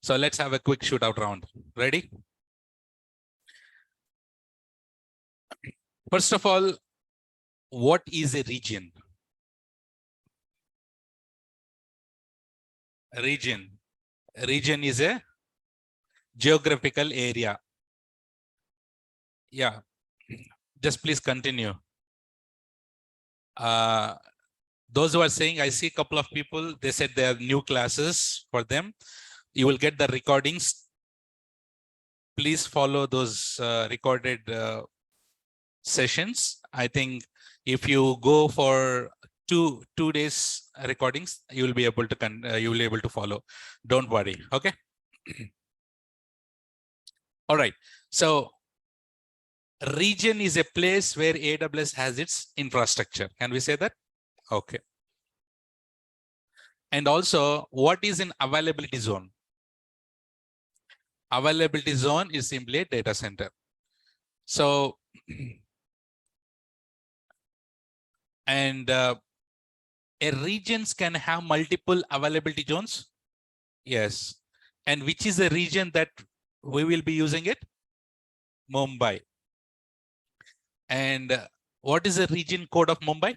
So let's have a quick shootout round. Ready? First of all, what is a region? Region is a geographical area. Yeah, just please continue. Those who are saying, I see a couple of people, they said they have new classes for them. You will get the recordings. Please follow those recorded sessions. I think if you go for two days recordings, you will be able to follow. Don't worry. Okay. All right. So region is a place where AWS has its infrastructure. Can we say that? Okay. And also, what is an availability zone? Availability zone is simply a data center. So, and a regions can have multiple availability zones. Yes. And which is the region that we will be using it? Mumbai. And what is the region code of Mumbai?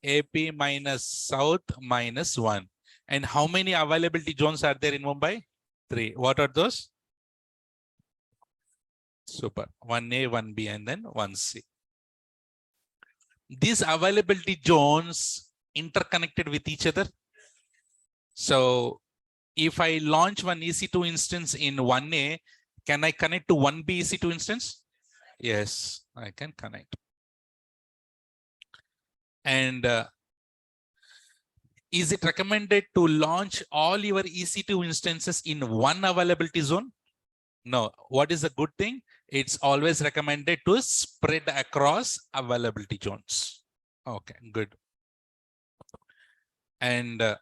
AP minus South minus 1. And how many availability zones are there in Mumbai? 3. What are those? Super. 1A, 1B, and then 1C. These availability zones interconnected with each other. So if I launch one EC2 instance in 1A, can I connect to 1B EC2 instance? Yes, I can connect. And is it recommended to launch all your EC2 instances in one availability zone? No. What is a good thing? It's always recommended to spread across availability zones. Okay, good. And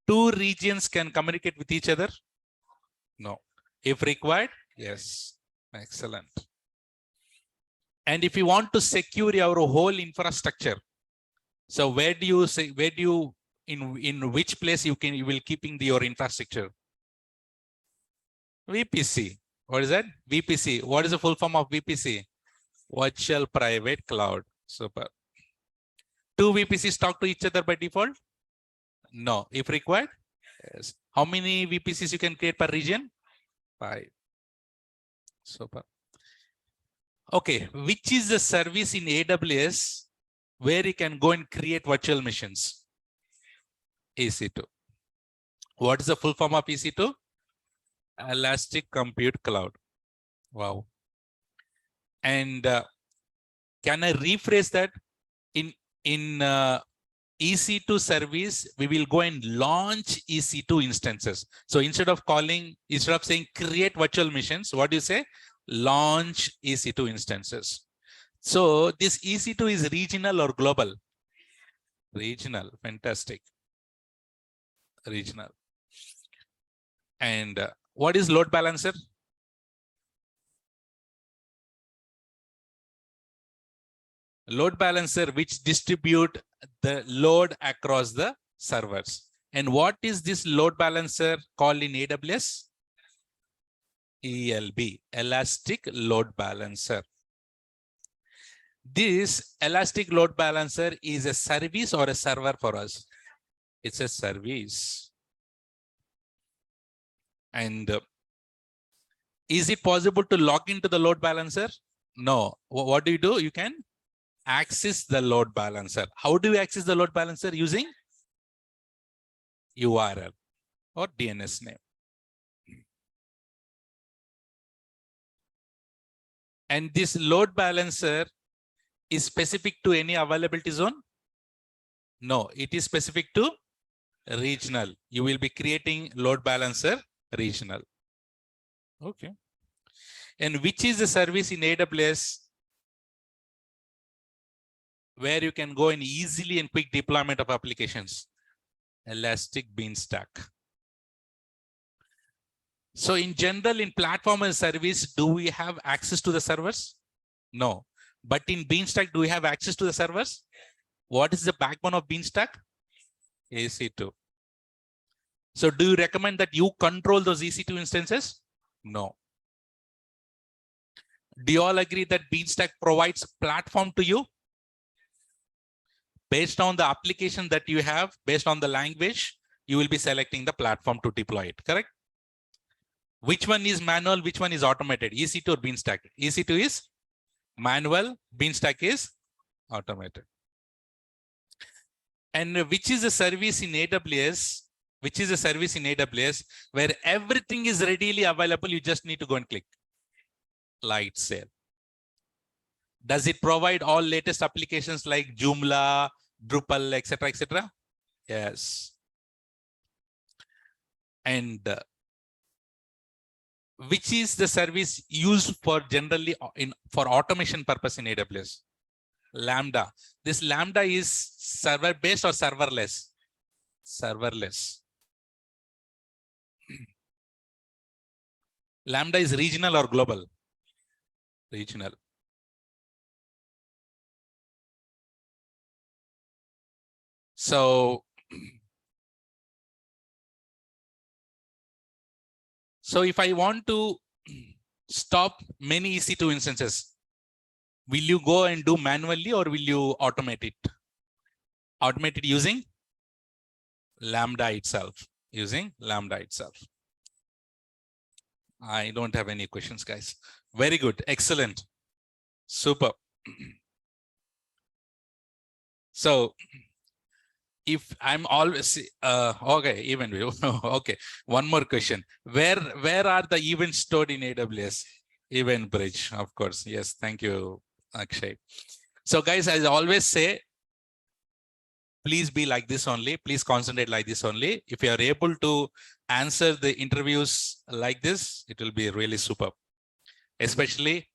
two regions can communicate with each other? No. If required, yes. Excellent. And if you want to secure your whole infrastructure, so where do you say, in which place you will keeping your infrastructure? VPC. What is that? VPC. What is the full form of VPC? Virtual Private Cloud. Super. Two VPCs talk to each other by default? No. If required? Yes. How many VPCs you can create per region? 5. Super. Okay. Which is the service in AWS where you can go and create virtual machines? EC2. What is the full form of EC2? Elastic Compute Cloud. Wow. And can I rephrase that? In EC2 service, we will go and launch EC2 instances. So instead of saying create virtual machines, what do you say? Launch EC2 instances. So this EC2 is regional or global? Regional. Fantastic. Regional. And what is load balancer? Load balancer which distribute the load across the servers. And what is this load balancer called in AWS? ELB, Elastic Load Balancer. This Elastic Load Balancer is a service or a server for us? It's a service. And is it possible to log into the load balancer? No. What do? You can access the load balancer. How do you access the load balancer? Using URL or DNS name. And this load balancer is specific to any availability zone? No, it is specific to regional. You will be creating load balancer regional. Okay. And which is the service in AWS where you can go and easily and quick deployment of applications? Elastic Beanstalk. So in general, in platform as service, do we have access to the servers? No. But in Beanstalk, do we have access to the servers? What is the backbone of Beanstalk? EC2. So do you recommend that you control those EC2 instances? No. Do you all agree that Beanstack provides platform to you? Based on the application that you have, based on the language, you will be selecting the platform to deploy it, correct? Which one is manual, which one is automated? EC2 or Beanstack? EC2 is manual, Beanstack is automated. And which is a service in AWS? Which is a service in AWS where everything is readily available? You just need to go and click light sale. Does it provide all latest applications like Joomla, Drupal, etc., etc.? Yes. And which is the service used for generally for automation purpose in AWS? Lambda. This Lambda is server based or serverless? Serverless. Lambda is regional or global? Regional. So if I want to stop many EC2 instances, will you go and do manually or will you automate it? Automate it using Lambda itself. Using Lambda itself. I don't have any questions, guys. Very good. Excellent. Super. So if I'm always okay, even okay. One more question. Where are the events stored in AWS? Event Bridge, of course. Yes, thank you, Akshay. So guys, as I always say, please be like this only. Please concentrate like this only. If you are able to answer the interviews like this, it will be really superb. Especially,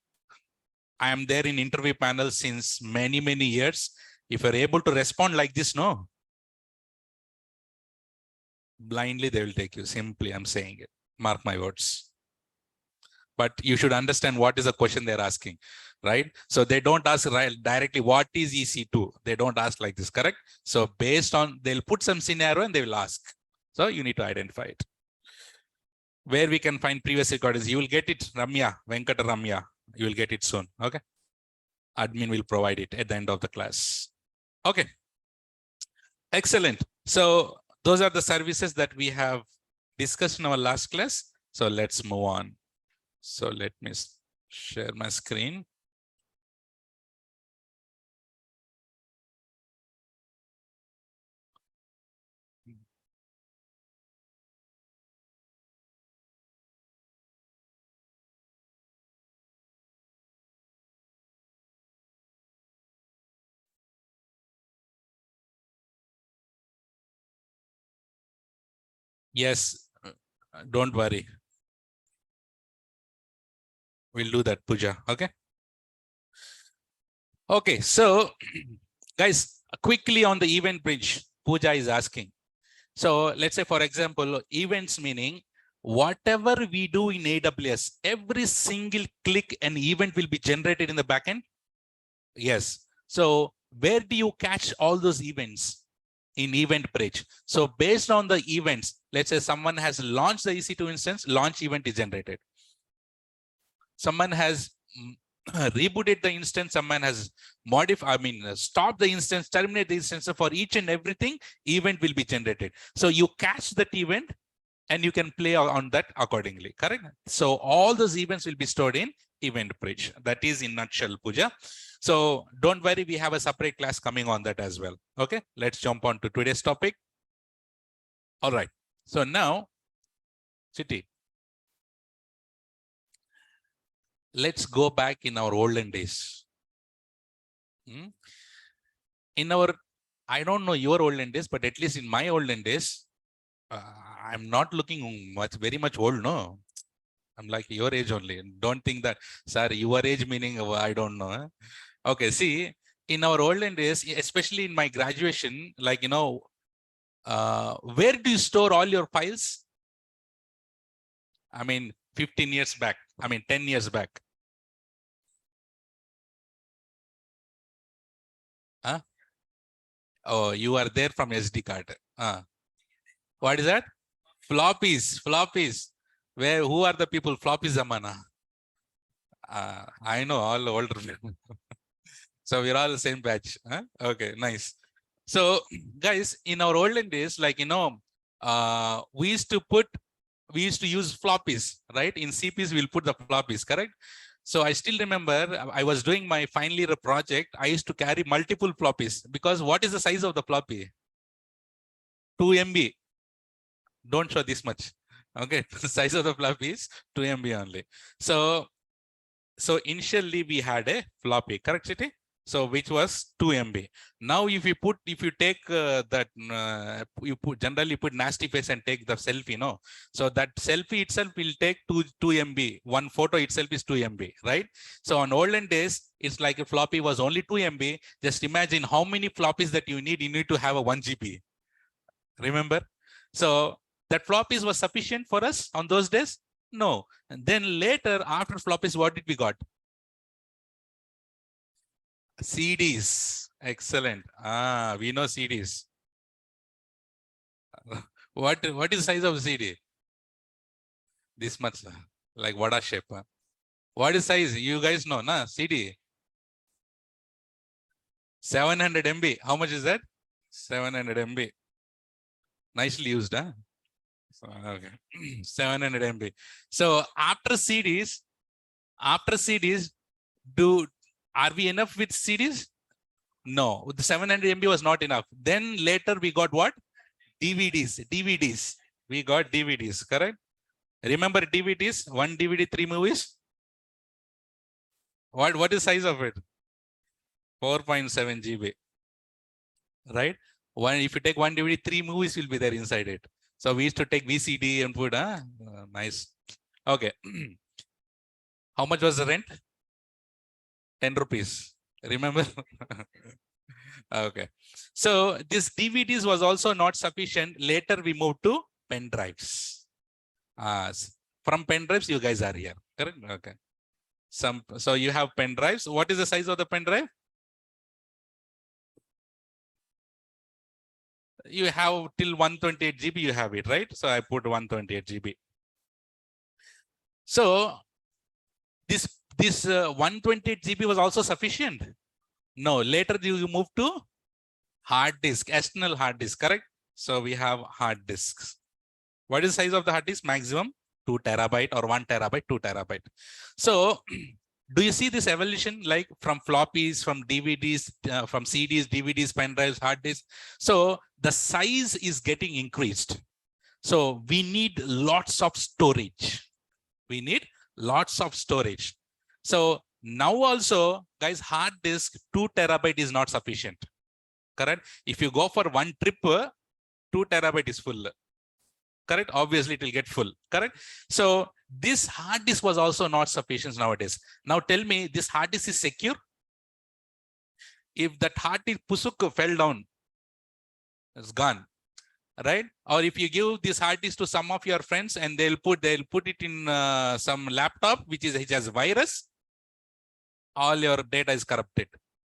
I am there in interview panel since many, many years. If you're able to respond like this, no, blindly they will take you. Simply, I'm saying it. Mark my words. But you should understand what is the question they're asking, right? So they don't ask directly, what is EC2? They don't ask like this, correct? So based on, they'll put some scenario and they will ask. So you need to identify it. Where we can find previous recordings, you will get it, Ramya, Venkata Ramya. You will get it soon, okay? Admin will provide it at the end of the class. Okay, excellent. So those are the services that we have discussed in our last class. So let's move on. So let me share my screen. Yes, don't worry. We'll do that, Pooja, okay? Okay, so guys, quickly on the event bridge, Pooja is asking. So let's say, for example, events meaning whatever we do in AWS, every single click an event will be generated in the backend. Yes. So where do you catch all those events? In event bridge. So based on the events, let's say someone has launched the EC2 instance, launch event is generated. Someone has rebooted the instance, someone has stopped the instance, terminate the instance. For each and everything, event will be generated. So you catch that event and you can play on that accordingly, correct? So all those events will be stored in event bridge. That is in nutshell, Pooja. So don't worry, we have a separate class coming on that as well. Okay, let's jump on to today's topic. All right, so now, Chiti, let's go back in our olden days. In our, I don't know your olden days, but at least in my olden days, I'm not looking very much old, no. I'm like your age only. Don't think that, sir, your age meaning, I don't know. Eh? Okay, see, in our olden days, especially in my graduation, like, you know, where do you store all your files? I mean, 15 years back, 10 years back. Huh? Oh, you are there from SD card. What is that? Floppies. Who are the people? Floppies, Amana. I know all older people. So we're all the same batch. Huh? Okay, nice. So guys, in our olden days, like, we used to use floppies, right? In CPs, we'll put the floppies, correct? So I still remember I was doing my final year project. I used to carry multiple floppies because what is the size of the floppy? 2 MB. Don't show this much. Okay, the size of the floppy is 2 MB only. So initially we had a floppy, correct, Chitty? So which was 2 MB. Now if you take that, generally put nasty face and take the selfie, no? So that selfie itself will take 2 MB. One photo itself is 2 MB, right? So on olden days, it's like a floppy was only 2 MB. Just imagine how many floppies that you need. You need to have a 1 GB. Remember? So that floppies was sufficient for us on those days? No. And then later, after floppies, what did we got? CDs. Excellent. We know CDs. What is the size of CD? This much, like vada shape. What is size? You guys know, na? CD. 700 MB. How much is that? 700 MB. Nicely used, huh? So, okay. 700 MB. So after CDs, are we enough with CDs? No, the 700 MB was not enough. Then later we got what? DVDs. We got DVDs, correct? Remember DVDs? One DVD, 3 movies. What is size of it? 4.7 GB. Right? If you take one DVD, 3 movies will be there inside it. So we used to take VCD and put, nice. Okay. How much was the rent? 10 rupees. Remember? Okay. So this DVDs was also not sufficient. Later we moved to pen drives. From pen drives, you guys are here. Correct? Okay. So you have pen drives. What is the size of the pen drive? You have till 128 GB, you have it, right? So I put 128 GB. So this 128 GB was also sufficient. No, later you move to hard disk, external hard disk, correct? So we have hard disks. What is the size of the hard disk? Maximum 2 terabyte or 1 terabyte, 2 terabyte. So do you see this evolution, like from floppies, from DVDs, from CDs, DVDs, pen drives, hard disks? So the size is getting increased. So we need lots of storage. We need lots of storage. So now also, guys, hard disk 2 terabyte is not sufficient. Correct? If you go for one trip, 2 terabyte is full. Correct? Obviously, it will get full. Correct? So this hard disk was also not sufficient nowadays. Now tell me, this hard disk is secure? If that hard disk pusuk fell down, it's gone. Right? Or if you give this hard disk to some of your friends and they'll put it in some laptop which has virus, all your data is corrupted.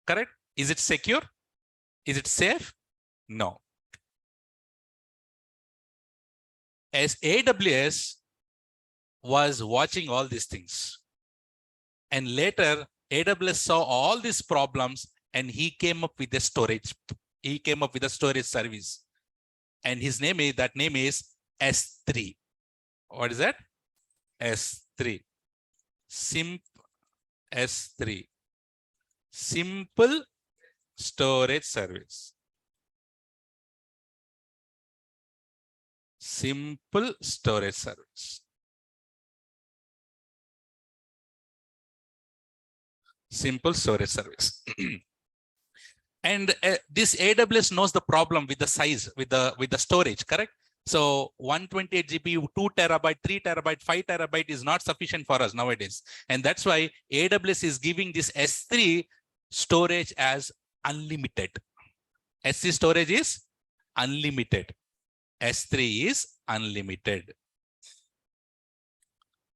Correct? Is it secure? Is it safe? No. As AWS was watching all these things, and later AWS saw all these problems and he came up with a storage. He came up with a storage service, and that name is S3. What is that? S3. S3. Simple storage service. Simple storage service. Simple storage service. And this AWS knows the problem with the size, with the storage, correct? So 128 GB, 2 terabyte, 3 terabyte, 5 terabyte is not sufficient for us nowadays. And that's why AWS is giving this S3 storage as unlimited. S3 storage is unlimited. S3 is unlimited.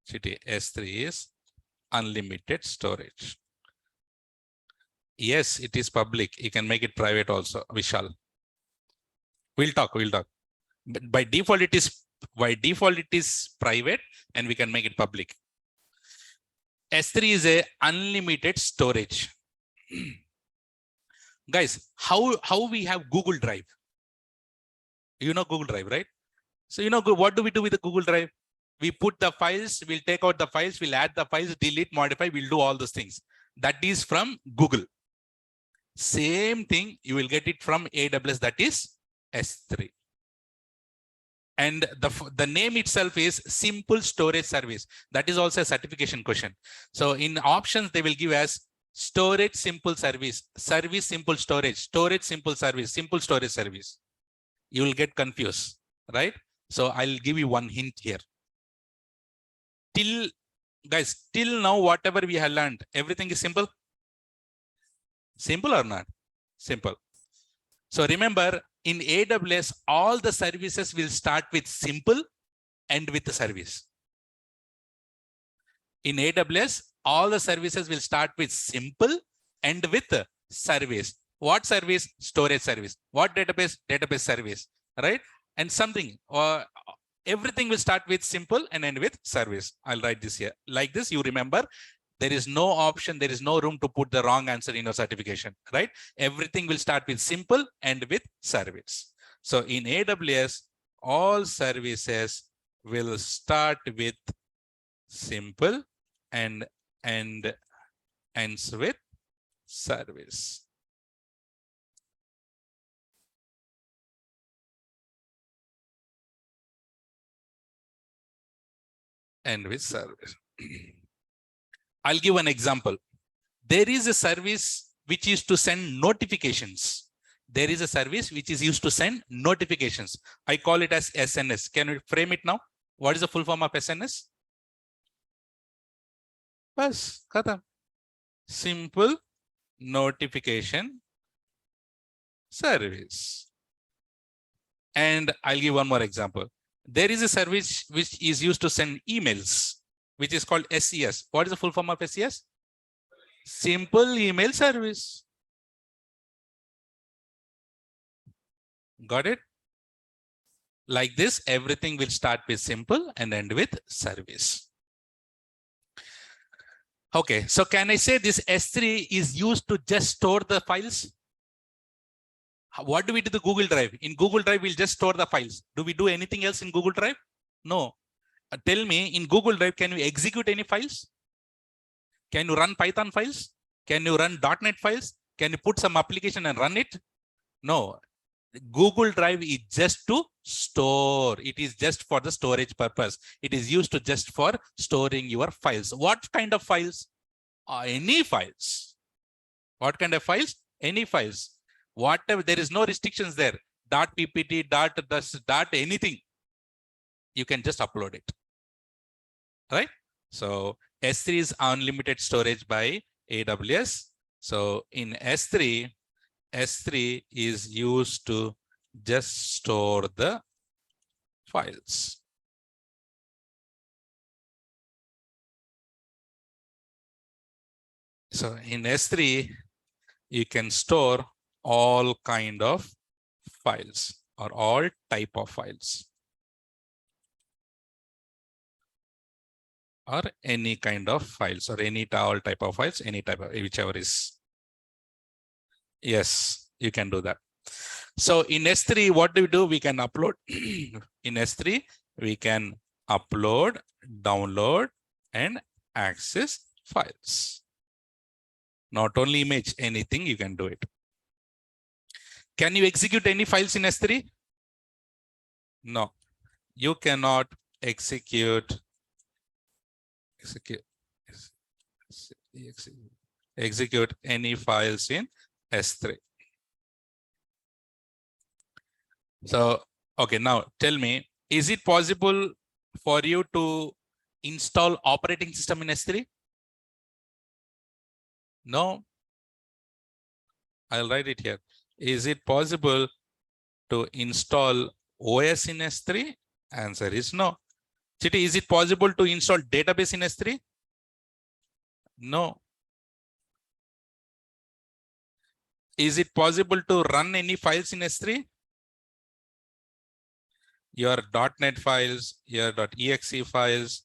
S3 is unlimited storage. Yes, it is public. You can make it private also, Vishal. We'll talk. But by default, it is by default, it is private and we can make it public. S3 is a unlimited storage. Guys, how we have Google Drive? You know Google Drive, right? So you know what do we do with the Google Drive? We put the files, we'll take out the files, we'll add the files, delete, modify, we'll do all those things. That is from Google. Same thing, you will get it from AWS, that is S3. And the name itself is simple storage service. That is also a certification question. So in options, they will give us storage simple service, service simple storage simple service, simple storage service. You will get confused, right? So I'll give you one hint here. Guys, till now, whatever we have learned, everything is simple. Simple or not? Simple. So remember, in AWS, all the services will start with simple and with the service. In AWS, all the services will start with simple and with service. What service? Storage service. What database? Database service, right? And something, or everything will start with simple and end with service. I'll write this here. Like this, you remember, there is no option, there is no room to put the wrong answer in your certification, right? Everything will start with simple and with service. So in AWS, all services will start with simple and ends with service. And with service. I'll give an example. There is a service which is to send notifications. There is a service which is used to send notifications. I call it as SNS. Can we frame it now? What is the full form of SNS? Bas, khatam. Simple notification service. And I'll give one more example. There is a service which is used to send emails, which is called SES. What is the full form of SES? Simple email service. Got it? Like this, everything will start with simple and end with service. Okay, so can I say this S3 is used to just store the files? What do we do the Google Drive? In Google Drive, we'll just store the files. Do we do anything else in Google Drive? No. Tell me, in Google Drive, can you execute any files? Can you run Python files? Can you run .NET files? Can you put some application and run it? No. Google Drive is just to store. It is just for the storage purpose. It is used to just for storing your files. What kind of files? Any files. What kind of files? Any files. Whatever, there is no restrictions there. .ppt, anything. You can just upload it, right? So S3 is unlimited storage by AWS. So in S3 is used to just store the files. So in S3, you can store all kind of files or all type of files. Or any kind of files or any all type of files, any type of whichever is. Yes, you can do that. So in S3, what do we do? We can upload. In S3, we can upload, download, and access files. Not only image, anything you can do it. Can you execute any files in S3? No, you cannot execute any files in S3. So, okay, now tell me, is it possible for you to install operating system in S3? No. I'll write it here. Is it possible to install OS in S3? Answer is no. Chiti, is it possible to install database in S3? No. Is it possible to run any files in S3? your .NET files, your .exe files,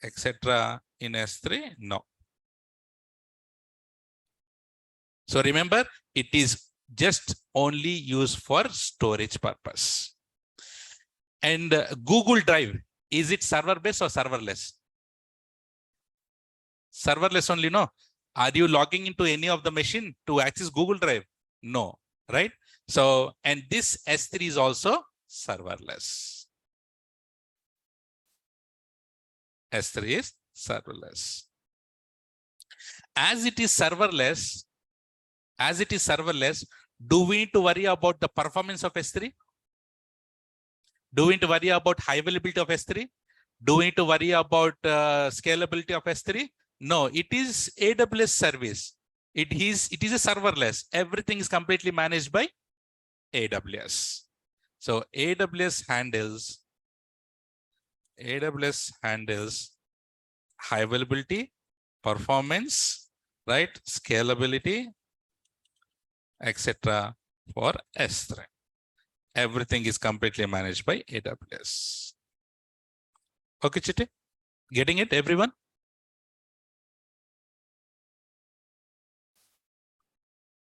etc. in S3? No. So remember, it is just only used for storage purpose. And Google Drive, is it server-based or serverless? Serverless only, no. Are you logging into any of the machine to access Google Drive? No, right? So, and this S3 is also serverless. S3 is serverless. As it is serverless, do we need to worry about the performance of S3? Do we need to worry about high availability of S3? Do we need to worry about scalability of S3? No, it is AWS service. It is a serverless. Everything is completely managed by AWS. So AWS handles high availability, performance, right? Scalability, etc. for S3. Everything is completely managed by AWS. Okay, Chitti? Getting it, everyone?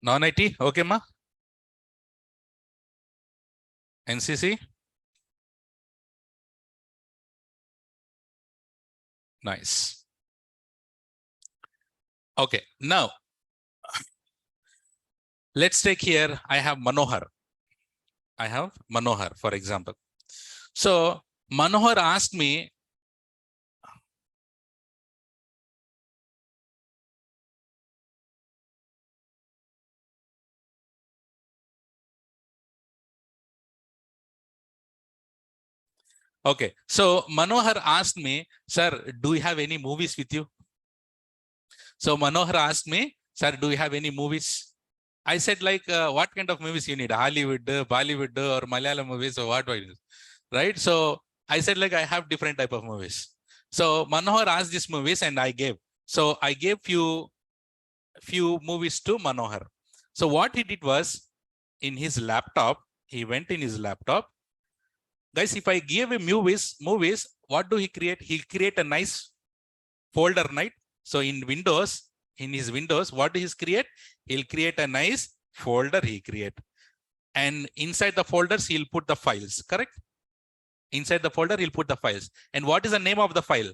Non-IT, okay, ma? NCC? Nice. Okay, now, let's take here, I have Manohar. For example. So Manohar asked me, okay, so Manohar asked me, sir, do you have any movies with you? So Manohar asked me, sir, do you have any movies? I said, like, what kind of movies you need? Hollywood, Bollywood, or Malayalam movies, or what? Right? So I said, like, I have different type of movies. So Manohar asked these movies and I gave. So I gave few movies to Manohar. So what he did was, in his laptop, he went in his laptop. Guys, if I give him movies, what do he create? He'll create a nice folder, right? So in his Windows, what does he create? He'll create a nice folder he create. And inside the folders, he'll put the files, correct? Inside the folder, he'll put the files. And what is the name of the file?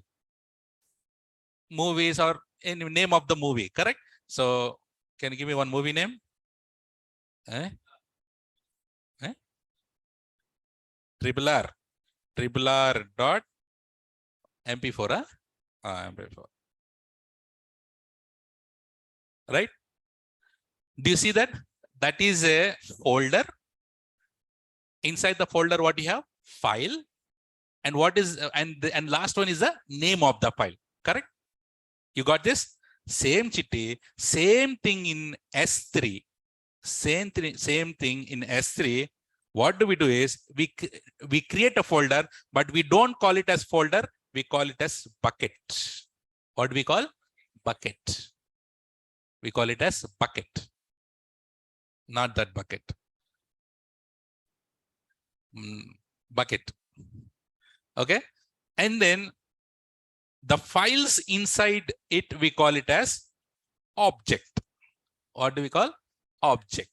Movies, or any name of the movie, correct? So can you give me one movie name? Triple R dot MP4, MP4. Right? Do you see that? That is a folder. Inside the folder, what you have? File. And what is, and last one is the name of the file, correct? You got this? Same Chitti, same thing in S3. Same thing in S3. What do we do is, we create a folder, but we don't call it as folder. We call it as bucket. What do we call? Bucket. We call it as bucket. Not that bucket. Bucket. Okay. And then the files inside it, we call it as object. What do we call? Object.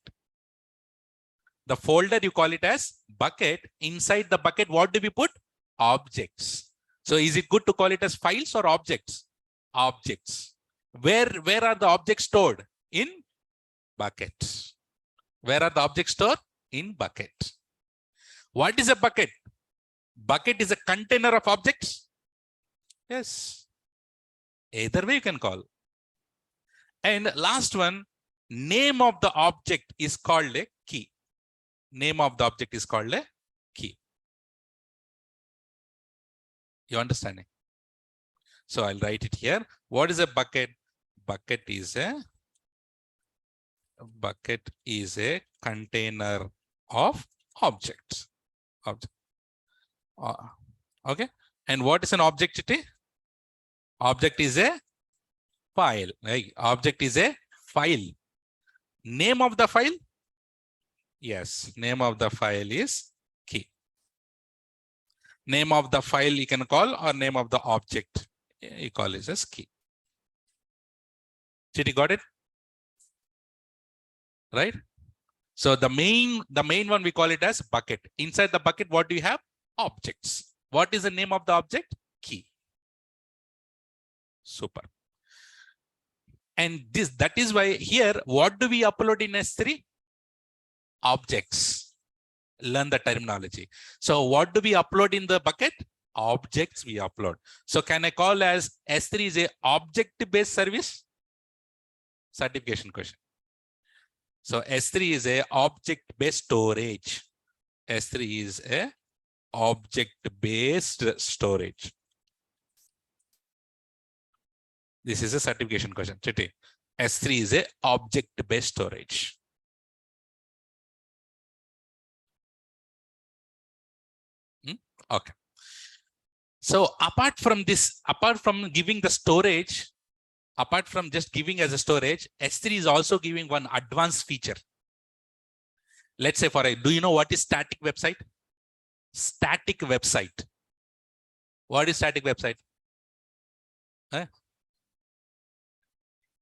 The folder, you call it as bucket. Inside the bucket, what do we put? Objects. So is it good to call it as files or objects? Objects. Where are the objects stored? In bucket. Where are the objects stored? In bucket. What is a bucket? Bucket is a container of objects. Yes. Either way you can call. And last one, name of the object is called a key. Name of the object is called a key. You understanding? So I'll write it here. What is a bucket? Bucket is a container of objects. Okay. And what is an object, Chitti? Object is a file. Right? Object is a file. Name of the file? Yes, name of the file is key. Name of the file you can call, or name of the object you call is as key. Did you got it? Right? So the main one we call it as bucket. Inside the bucket, what do you have? Objects. What is the name of the object? Key. Super. And that is why here, what do we upload in S3? Objects. Learn the terminology. So what do we upload in the bucket? Objects we upload. So can I call as S3 is a object-based service? Certification question. So S3 is a object-based storage. S3 is a object-based storage. This is a certification question. S3 is a object-based storage. Okay. So apart from this, apart from giving the storage, apart from just giving as a storage, S3 is also giving one advanced feature. Let's say do you know what is static website? Static website. What is static website?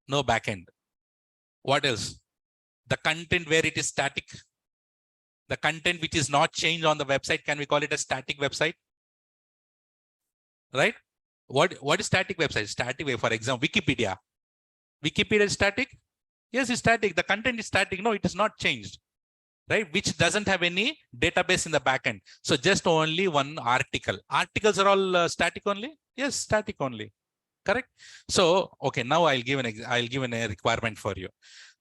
No backend. What else? The content where it is static. The content which is not changed on the website, can we call it a static website? Right? What is static website? Static, for example, Wikipedia. Wikipedia is static? Yes, it's static. The content is static. No, it is not changed. Right? Which doesn't have any database in the backend. So just only one article. Articles are all static only? Yes, static only. Correct? So, okay, now I'll give a requirement for you.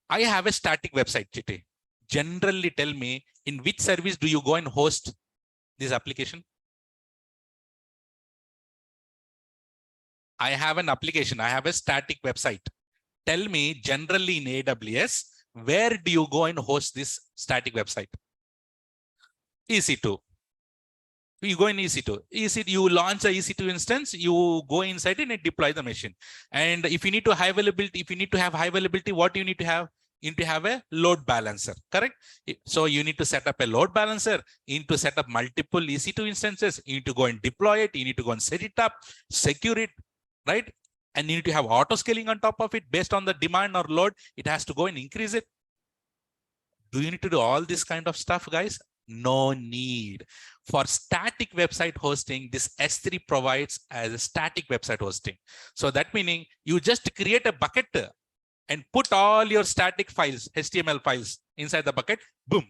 I have a static website, Chitty. Generally tell me, in which service do you go and host this application? I have an application. I have a static website. Tell me, generally in AWS, where do you go and host this static website? EC2. You go in EC2. EC2, you launch a EC2 instance, you go inside it and deploy the machine. And if you need to have high availability, what do you need to have? You need to have a load balancer, correct? So you need to set up a load balancer. You need to set up multiple EC2 instances. You need to go and deploy it. You need to go and set it up, secure it, right? And you need to have auto scaling on top of it based on the demand or load. It has to go and increase it. Do you need to do all this kind of stuff, guys? No need. For static website hosting, this S3 provides as a static website hosting. So that meaning you just create a bucket and put all your static files, HTML files inside the bucket, boom.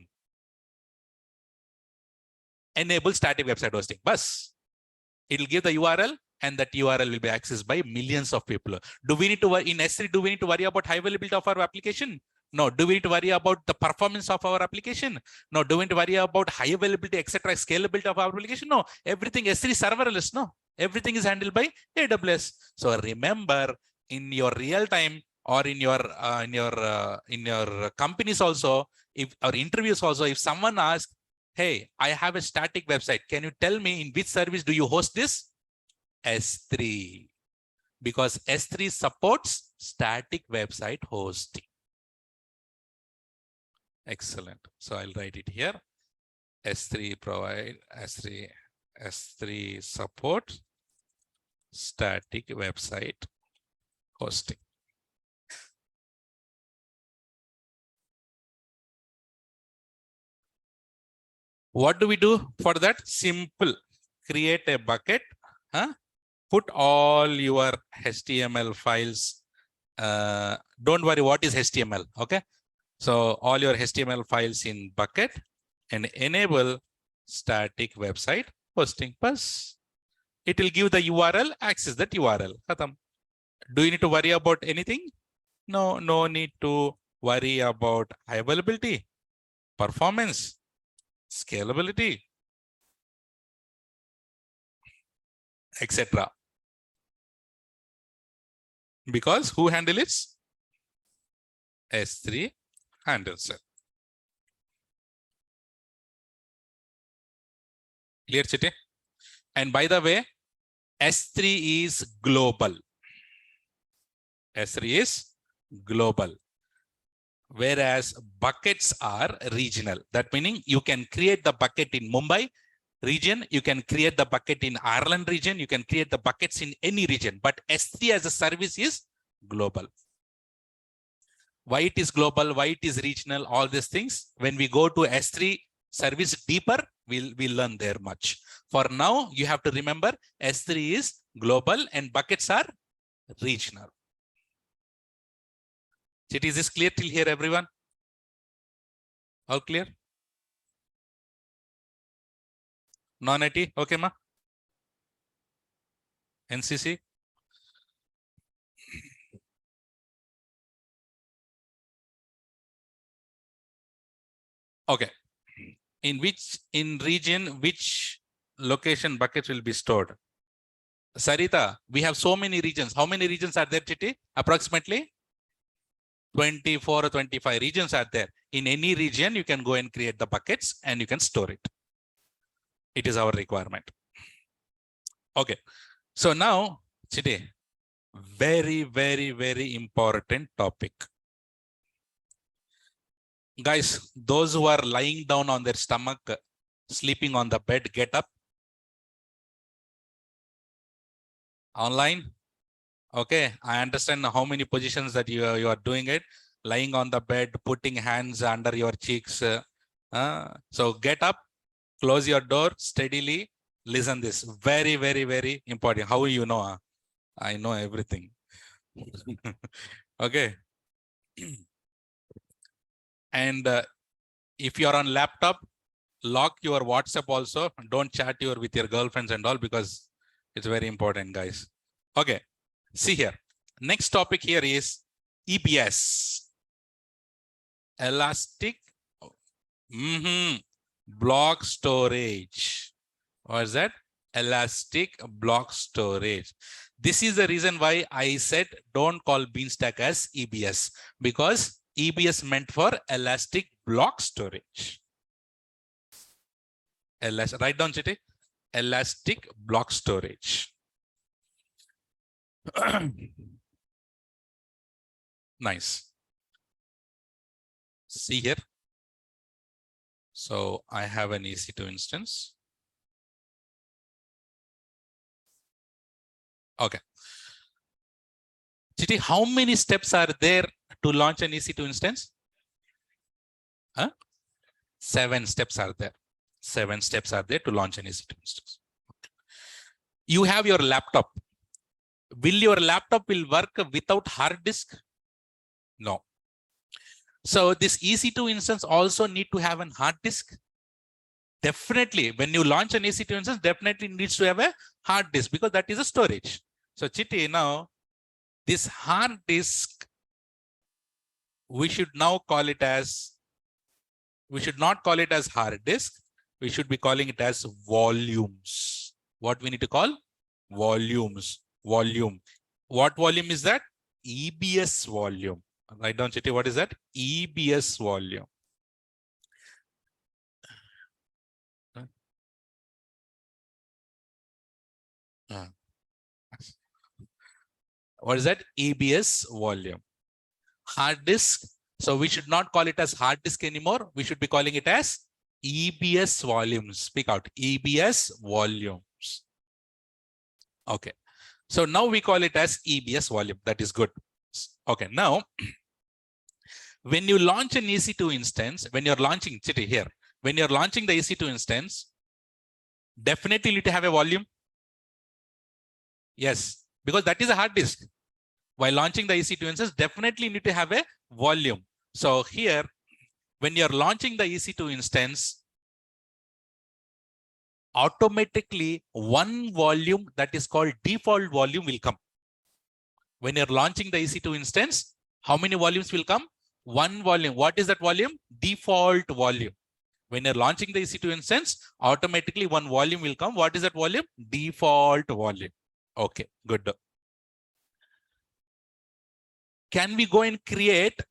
Enable static website hosting. Bus. It'll give the URL and that URL will be accessed by millions of people. Do we need to worry in S3? Do we need to worry about high availability of our application? No. Do we need to worry about the performance of our application? No. Do we need to worry about high availability, etc., scalability of our application? No. Everything S3 serverless. No. Everything is handled by AWS. So remember, in your real time or in your companies also, if or interviews also, if someone asks, "Hey, I have a static website. Can you tell me in which service do you host this?" S3, because S3 supports static website hosting. Excellent. So I'll write it here. S3 support static website hosting. What do we do for that? Simple. Create a bucket. Put all your HTML files. Don't worry, what is HTML? Okay. So all your HTML files in bucket and enable static website hosting. Plus, it will give the URL, access that URL. Do you need to worry about anything? No, no need to worry about high availability, performance, scalability, etc. Because who handles it? S3 handles it. Clear, Chitty? And by the way, S3 is global. S3 is global. Whereas buckets are regional. That meaning you can create the bucket in Mumbai region, you can create the bucket in Ireland region, you can create the buckets in any region, but S3 as a service is global. Why it is global, why it is regional, all these things. When we go to S3 service deeper, we'll learn there much. For now, you have to remember S3 is global and buckets are regional. Is this clear till here, everyone? All clear? Non-IT, okay, ma? NCC? Okay. In region, which location buckets will be stored? Sarita, we have so many regions. How many regions are there, Chiti? Approximately 24 or 25 regions are there. In any region, you can go and create the buckets and you can store it. It is our requirement. Okay. So now, Chiti, very, very, very important topic. Guys, those who are lying down on their stomach, sleeping on the bed, get up. Online. Okay, I understand how many positions that you are doing it. Lying on the bed, putting hands under your cheeks. So get up, close your door steadily. Listen this. Very, very, very important. How you know? I know everything. Okay. And if you are on laptop, lock your WhatsApp also. Don't chat with your girlfriends and all because it's very important, guys. Okay. See here. Next topic here is EBS. Elastic block storage. What is that? Elastic block storage. This is the reason why I said don't call Beanstack as EBS, because EBS meant for elastic block storage. Write down, Chiti. Elastic block storage. Nice. See here. So I have an EC2 instance. Okay. Chiti, how many steps are there to launch an EC2 instance? 7 steps are there. 7 steps are there to launch an EC2 instance. You have your laptop. Will your laptop will work without hard disk? No. So this EC2 instance also need to have a hard disk. Definitely, when you launch an EC2 instance, definitely needs to have a hard disk because that is a storage. So Chiti, now this hard disk, we should now call it as, we should not call it as hard disk. We should be calling it as volumes. What we need to call? Volumes. Volume. What volume is that? EBS volume. Write down, Chiti, what is that? EBS volume. What is that? EBS volume. Hard disk. So we should not call it as hard disk anymore. We should be calling it as EBS volumes. Speak out. EBS volumes. Okay. So now we call it as EBS volume. That is good. Okay. Now, when you launch an EC2 instance, when you're launching, Chiti, here, when you're launching the EC2 instance, definitely need to have a volume. Yes, because that is a hard disk. While launching the EC2 instance, definitely need to have a volume. So here, when you're launching the EC2 instance, automatically one volume that is called default volume will come. When you're launching the EC2 instance, how many volumes will come? One volume. What is that volume? Default volume. When you're launching the EC2 instance, automatically one volume will come. What is that volume? Default volume. Okay, good. Can we go and create?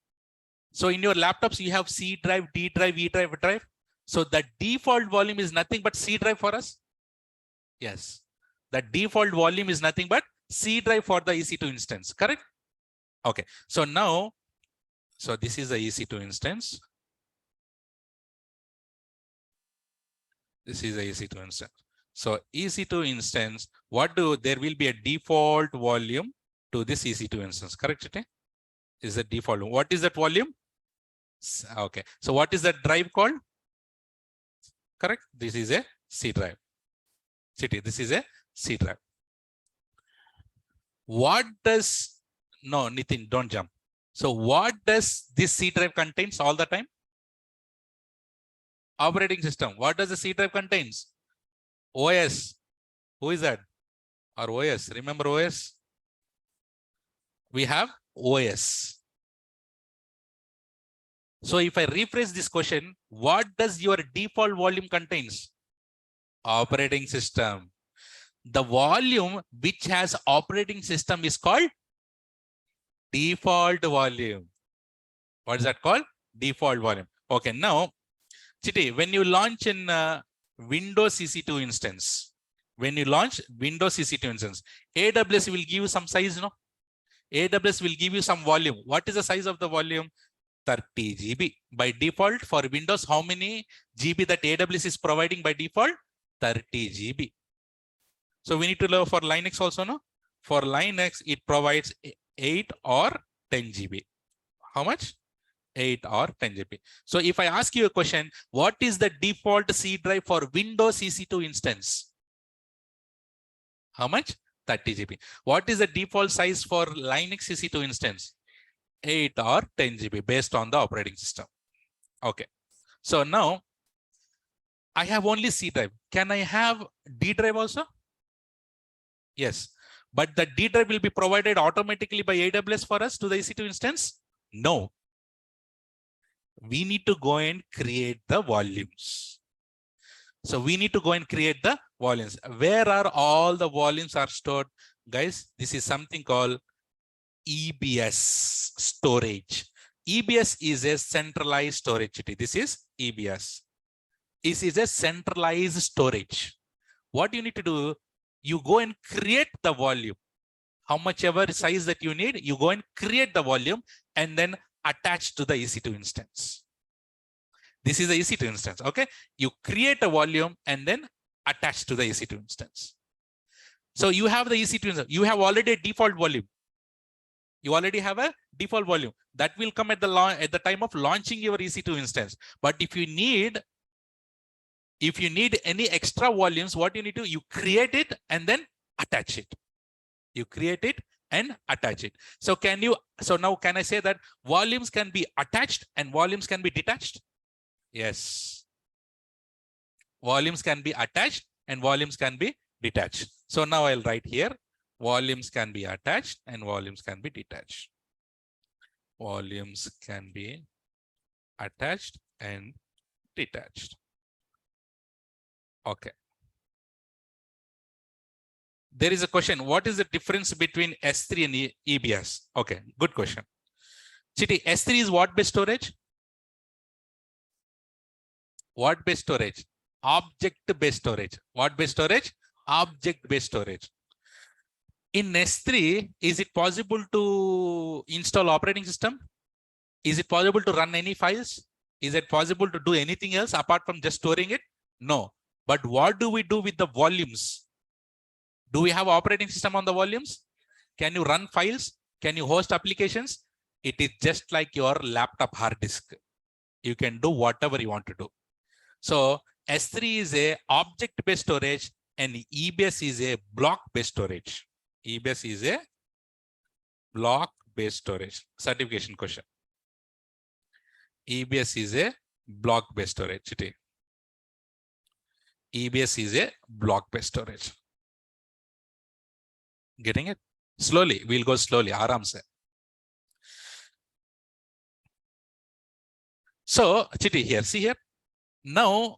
So in your laptops, you have C drive, D drive, E drive, drive. So the default volume is nothing but C drive for us. Yes, the default volume is nothing but C drive for the EC2 instance, correct? Okay, so now, so this is the EC2 instance. This is a EC2 instance. So EC2 instance, there will be a default volume to this EC2 instance, correct? Chitty? Is the default. What is that volume? Okay. So what is that drive called? Correct. This is a C drive. Chitty, this is a C drive. What does, no, Nitin, don't jump. So what does this C drive contains all the time? Operating system. What does the C drive contains? OS. Who is that? Or OS. Remember OS? We have OS. So if I rephrase this question, what does your default volume contains? Operating system. The volume which has operating system is called default volume. What is that called? Default volume. Okay, now, Chitty, when you launch in Windows EC2 instance, AWS will give you some size, no? AWS will give you some volume. What is the size of the volume? 30 GB. By default for Windows, how many GB that AWS is providing by default? 30 GB. So we need to learn for Linux also, no? For Linux, it provides 8 or 10 GB. How much? 8 or 10 GB. So if I ask you a question, what is the default C drive for Windows EC2 instance? How much? 30 GB. What is the default size for Linux EC2 instance? 8 or 10 GB based on the operating system. Okay. So now I have only C drive. Can I have D drive also? Yes. But the D drive will be provided automatically by AWS for us to the EC2 instance? No. We need to go and create the volumes. So we need to go and create the volumes. Where are all the volumes are stored? Guys, this is something called EBS storage. EBS is a centralized storage. This is EBS. This is a centralized storage. What you need to do, you go and create the volume. How much ever size that you need, you go and create the volume and then attach to the EC2 instance. This is the EC2 instance. Okay. You create a volume and then attach to the EC2 instance. So you have the EC2 instance. You have already a default volume. You already have a default volume that will come at the time of launching your EC2 instance. But if you need any extra volumes, what you need to, you create it and then attach it. You create it and attach it. So now can I say that volumes can be attached and volumes can be detached? Yes. Volumes can be attached and volumes can be detached. So now I'll write here, volumes can be attached and volumes can be detached. Volumes can be attached and detached. Okay. There is a question. What is the difference between S3 and EBS? Okay, good question. Chitty, S3 is what based storage? What based storage? Object based storage. What based storage? Object based storage. In S3, is it possible to install operating system? Is it possible to run any files? Is it possible to do anything else apart from just storing it? No. But what do we do with the volumes? Do we have operating system on the volumes? Can you run files? Can you host applications? It is just like your laptop hard disk. You can do whatever you want to do. So S3 is a object-based storage and EBS is a block-based storage. EBS is a block-based storage. Certification question. EBS is a block-based storage. EBS is a block-based storage. Getting it? Slowly, we'll go slowly, aram se. So, Chitty here, see here. Now,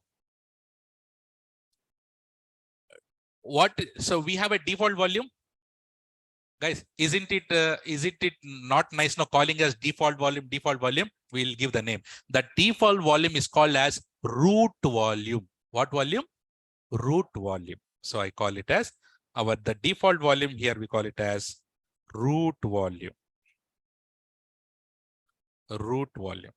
so we have a default volume. Guys, isn't it not nice now calling as default volume? We'll give the name. The default volume is called as root volume. What volume? Root volume. So I call it as the default volume here, we call it as root volume. Root volume.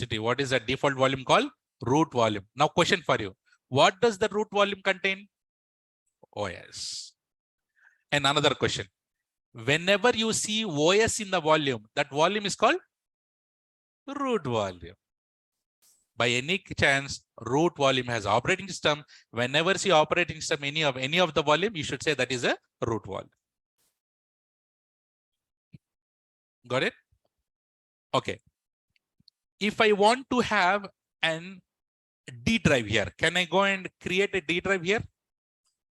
Chitty, what is the default volume called? Root volume. Now question for you. What does the root volume contain? OS. And another question. Whenever you see OS in the volume, that volume is called root volume. By any chance, root volume has operating system. Whenever see operating system any of the volume, you should say that is a root volume. Got it? Okay. If I want to have an D drive here, can I go and create a D drive here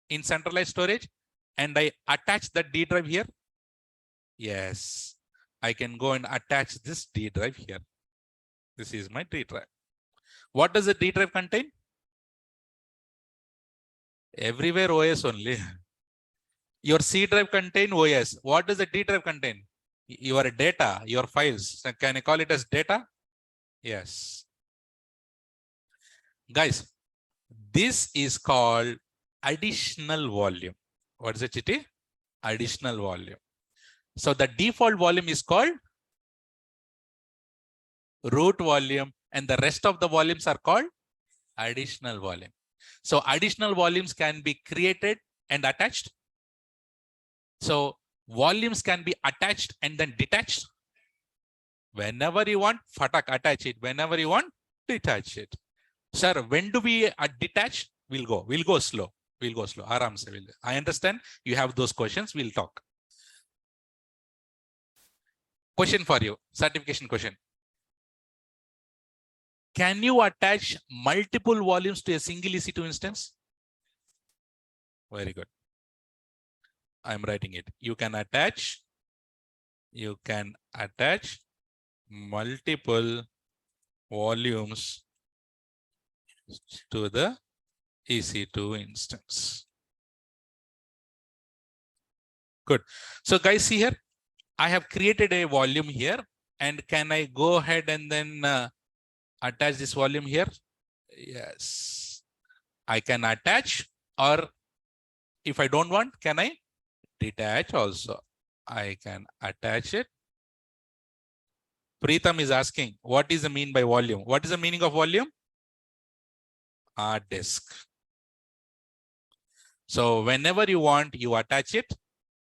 in centralized storage and I attach that D drive here? Yes, I can go and attach this D drive here. This is my D drive. What does the D drive contain? Everywhere OS only. Your C drive contain OS. What does the D drive contain? Your data, your files. So can I call it as data? Yes. Guys, this is called additional volume. What is it, Chitty? Additional volume. So the default volume is called root volume and the rest of the volumes are called additional volume. So additional volumes can be created and attached. So volumes can be attached and then detached. Whenever you want, fatak, attach it. Whenever you want, detach it. Sir, when do we detach? We'll go slow. We'll go slow. Aram se will. I understand you have those questions. We'll talk. Question for you. Certification question. Can you attach multiple volumes to a single EC2 instance? Very good. I'm writing it. You can attach multiple volumes to the EC2 instance. Good. So guys, see here, I have created a volume here, and can I go ahead and then attach this volume here? Yes, I can attach, or if I don't want, can I detach also? I can attach it. Preetham is asking, what is the mean by volume? What is the meaning of volume? Hard disk. So whenever you want, you attach it.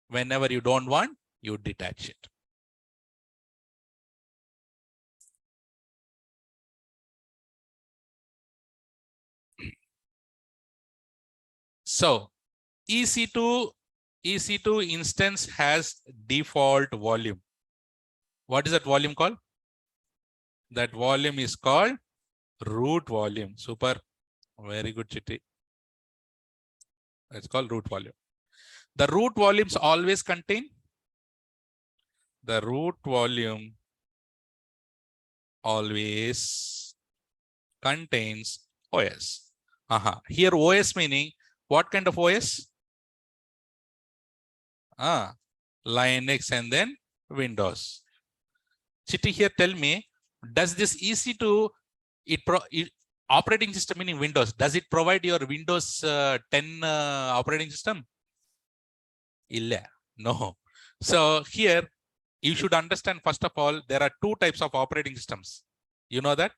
Whenever you don't want, you detach it. So EC2 instance has default volume. What is that volume called? That volume is called root volume. Super. Very good, Chitty. It's called root volume. The root volumes always contain. The root volume always contains OS. Here OS meaning what kind of OS? Linux and then Windows. Chitty, here tell me, does this EC2 operating system meaning Windows, does it provide your Windows 10 operating system? Illa. No. So here you should understand, first of all, there are two types of operating systems. You know that?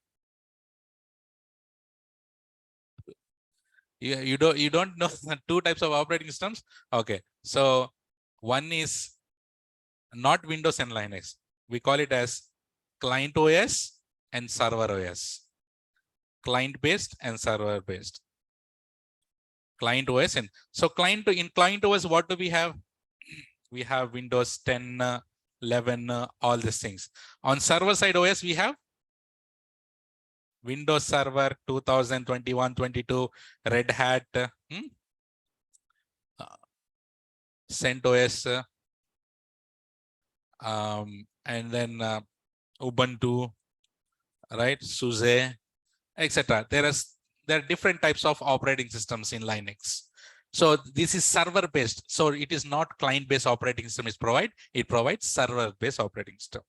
You don't know two types of operating systems? Okay. So one is not Windows and Linux. We call it as client OS and server OS. Client based and server based. Client OS and so in client OS, what do we have? We have Windows 10, 11, all these things. On server side OS, we have Windows Server 2021-22, Red Hat, CentOS, and then Ubuntu, right? SUSE, etc. There are different types of operating systems in Linux. So this is server based. So it is not client based operating system it provides server based operating system.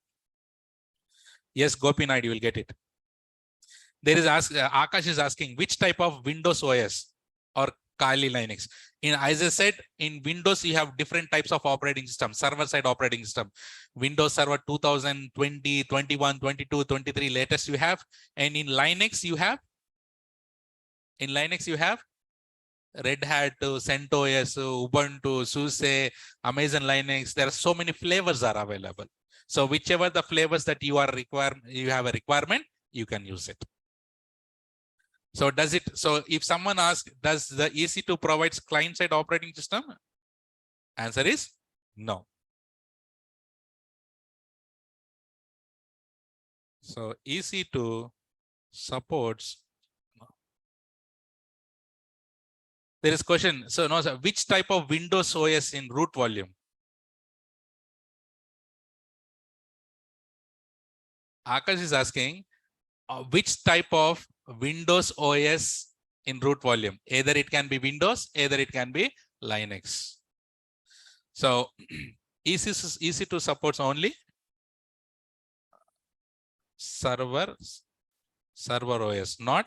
Yes, Gopinath, you will get it. There is Akash is asking which type of Windows OS or Kali Linux. As I said, in Windows, you have different types of operating system, server-side operating system. Windows Server 2020, 21, 22, 23 latest you have. And in Linux, you have Red Hat, CentOS, Ubuntu, SUSE, Amazon Linux. There are so many flavors are available. So whichever the flavors that you have a requirement, you can use it. So if someone asks, does the EC2 provides client-side operating system? Answer is no. So EC2 supports. There is question. So no, sir, which type of Windows OS in root volume? Akash is asking which type of Windows OS in root volume. Either it can be Windows, either it can be Linux. So EC2 supports only server OS, not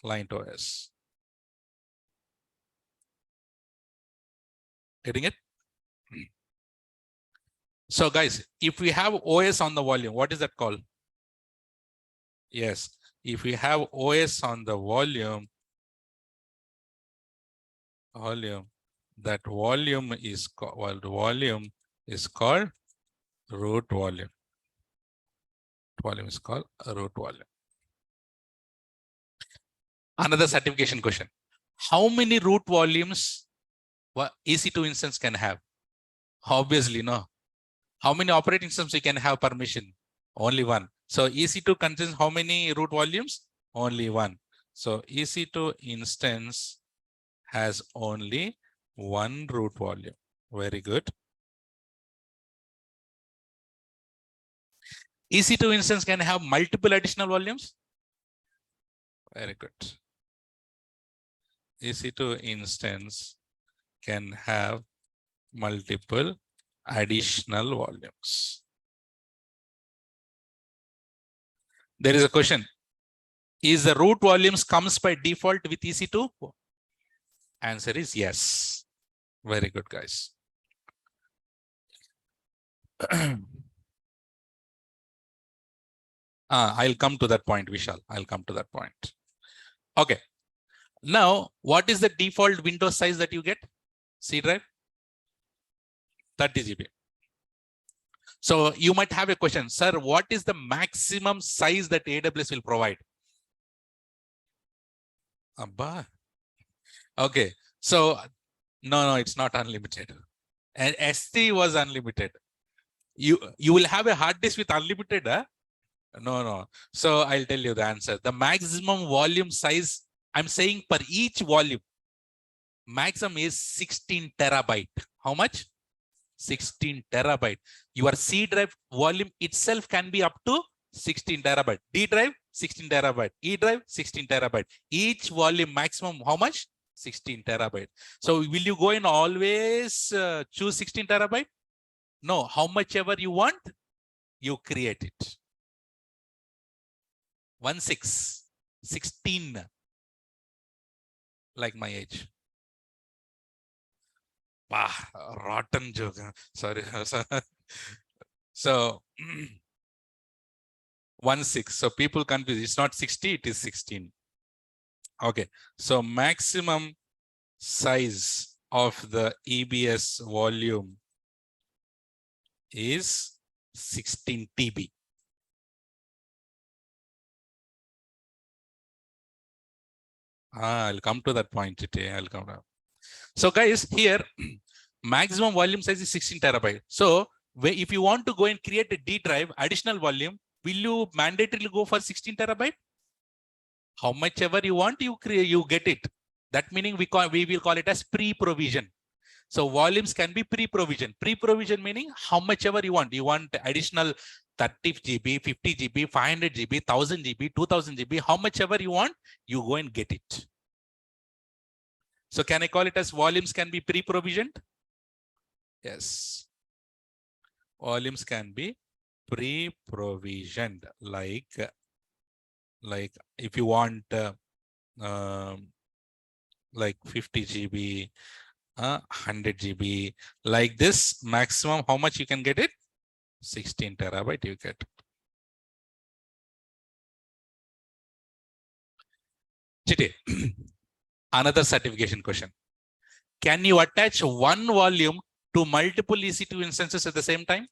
client OS. Getting it? So guys, if we have OS on the volume, what is that called? Yes, if we have OS on the volume, that volume is called root volume. Volume is called root volume. Another certification question. How many root volumes EC2 instance can have? Obviously, no. How many operating systems we can have permission? Only one. So EC2 contains how many root volumes? Only one. So EC2 instance has only one root volume. Very good. EC2 instance can have multiple additional volumes. Very good. EC2 instance can have multiple additional volumes. There is a question. Is the root volumes comes by default with EC2? Answer is yes. Very good, guys. I'll come to that point, Vishal. I'll come to that point. Okay. Now, what is the default Windows size that you get? C drive? 30 GB. So you might have a question, sir, what is the maximum size that AWS will provide? Abba. Okay. So no, it's not unlimited. And S3 was unlimited. You will have a hard disk with unlimited, huh? No. So I'll tell you the answer. The maximum volume size, I'm saying per each volume, maximum is 16 terabyte. How much? 16 terabyte. Your C drive volume itself can be up to 16 terabyte. D drive, 16 terabyte. E drive, 16 terabyte. Each volume maximum, how much? 16 terabyte. So will you go and always choose 16 terabyte? No, how much ever you want, you create it. 16, like my age. Rotten joke. Sorry. So 16. So people confuse. It's not 60, it is 16. Okay. So maximum size of the EBS volume is 16 TB. I'll come to that point today. I'll come to. So guys, here maximum volume size is 16 terabyte. So if you want to go and create a D drive additional volume, will you mandatorily go for 16 terabyte? How much ever you want, you get it. That meaning we will call it as pre-provision. So volumes can be pre-provision. Pre-provision meaning how much ever you want. You want additional 30 GB, 50 GB, 500 GB, 1000 GB, 2000 GB, how much ever you want, you go and get it. So can I call it as volumes can be pre-provisioned? Yes. Volumes can be pre-provisioned. Like if you want like 50 GB, 100 GB, like this. Maximum, how much you can get it? 16 terabyte you get. Chitty. Another certification question. Can you attach one volume to multiple EC2 instances at the same time?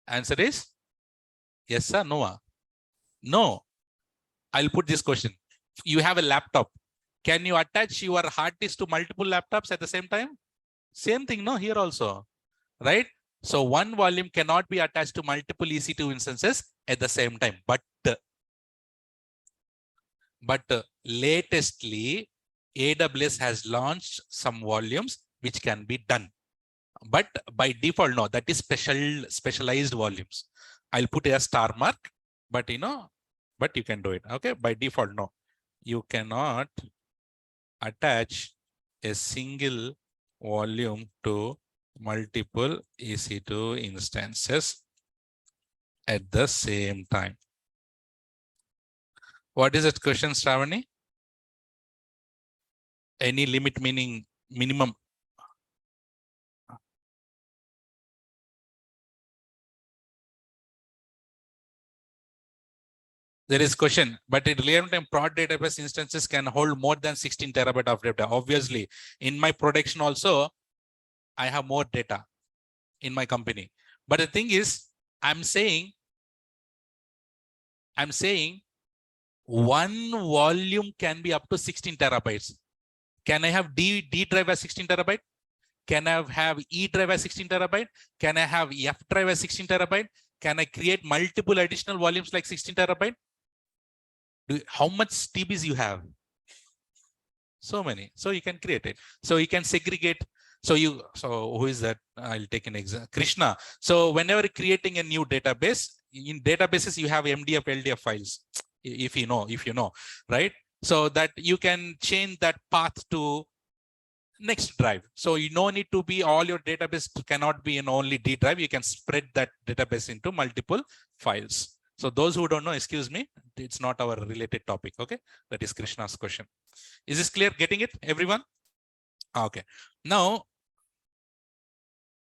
Answer is yes, sir. No. No. I'll put this question. You have a laptop. Can you attach your hard disk to multiple laptops at the same time? Same thing, no, here also, right? So one volume cannot be attached to multiple EC2 instances at the same time. But latestly, AWS has launched some volumes which can be done. But by default, no, that is specialized volumes. I'll put a star mark, but but you can do it. Okay, by default, no, you cannot attach a single volume to multiple EC2 instances at the same time. What is that question, Shravani? Any limit meaning minimum? There is question, but in real-time prod database instances can hold more than 16 terabyte of data. Obviously, in my production also, I have more data in my company. But the thing is, I'm saying one volume can be up to 16 terabytes. Can I have D drive as 16 terabyte? Can I have E drive as 16 terabyte? Can I have F drive as 16 terabyte? Can I create multiple additional volumes like 16 terabyte? How much TBs you have? So many. So you can create it. So you can segregate. So who is that? I'll take an example. Krishna. So whenever creating a new database, in databases you have MDF, LDF files. If you know, right? So that you can change that path to next drive. So you no need to be all your database cannot be in only D drive. You can spread that database into multiple files. So those who don't know, excuse me, it's not our related topic. Okay, that is Krishna's question. Is this clear? Getting it, everyone? Okay. Now,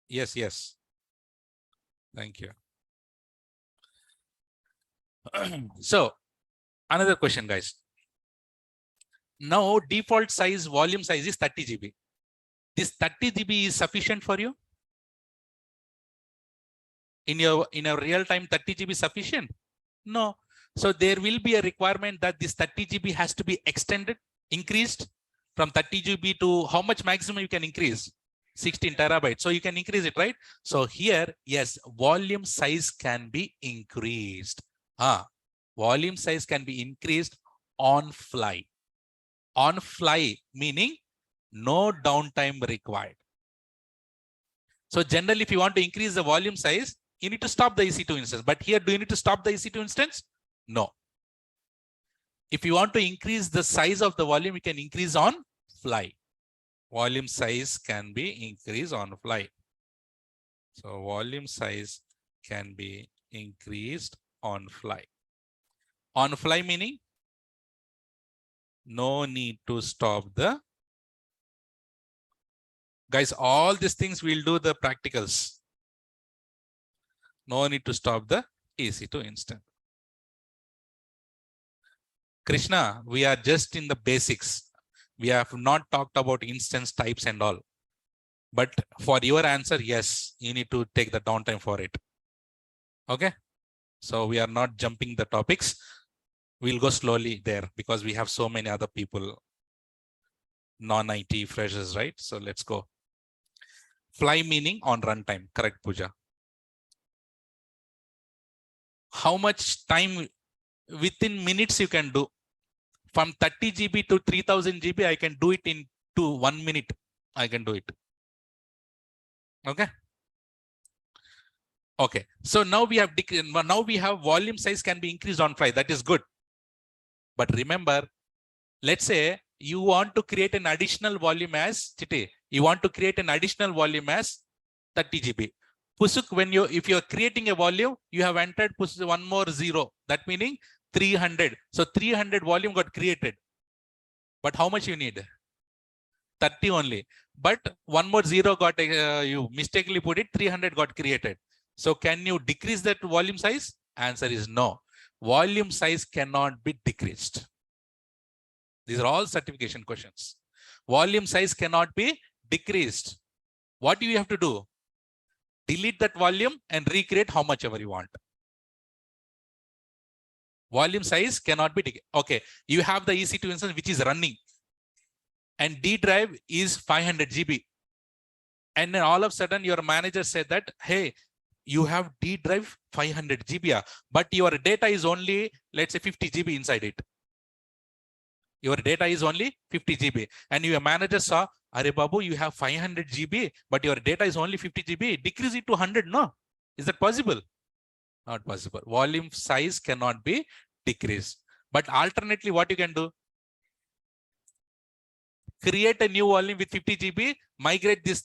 yes. Thank you. So another question, guys. Now default size, volume size is 30 GB. This 30 GB is sufficient for you? In your real time 30 GB sufficient? No. So there will be a requirement that this 30 GB has to be extended, increased from 30 GB to how much maximum you can increase? 16 terabytes. So you can increase it, right? So here, yes, volume size can be increased. Volume size can be increased on fly. On fly meaning no downtime required. So generally, if you want to increase the volume size, you need to stop the EC2 instance. But here, do you need to stop the EC2 instance? No. If you want to increase the size of the volume, you can increase on fly. Volume size can be increased on fly. So volume size can be increased on fly. On fly meaning no need to stop the. Guys, all these things we'll do the practicals. No need to stop the EC2 instance. Krishna, we are just in the basics. We have not talked about instance types and all. But for your answer, yes, you need to take the downtime for it. Okay. So we are not jumping the topics. We'll go slowly there because we have so many other people, non-IT freshers, right? So let's go. Fly meaning on runtime. Correct, Pooja. How much time within minutes you can do? From 30 GB to 3000 GB, I can do it in 1 minute. I can do it. Okay. Okay. So now we have volume size can be increased on fly. That is good. But remember, let's say you want to create an additional volume as Chitty. You want to create an additional volume as 30 GB. Pusuk, if you're creating a volume, you have entered one more zero. That meaning 300. So 300 volume got created. But how much you need? 30 only. But one more zero got, you mistakenly put it, 300 got created. So can you decrease that volume size? Answer is no. Volume size cannot be decreased. These are all certification questions. Volume size cannot be decreased. What do you have to do? Delete that volume and recreate how much ever you want. Volume size cannot be decreased. Okay, you have the EC2 instance which is running, and D drive is 500 GB. And then all of a sudden your manager said that, hey, you have D drive 500 GB, but your data is only, let's say 50 GB inside it. Your data is only 50 GB. And your manager saw, Are Babu, you have 500 GB, but your data is only 50 GB. Decrease it to 100, no? Is that possible? Not possible. Volume size cannot be decreased. But alternately, what you can do? Create a new volume with 50 GB, migrate this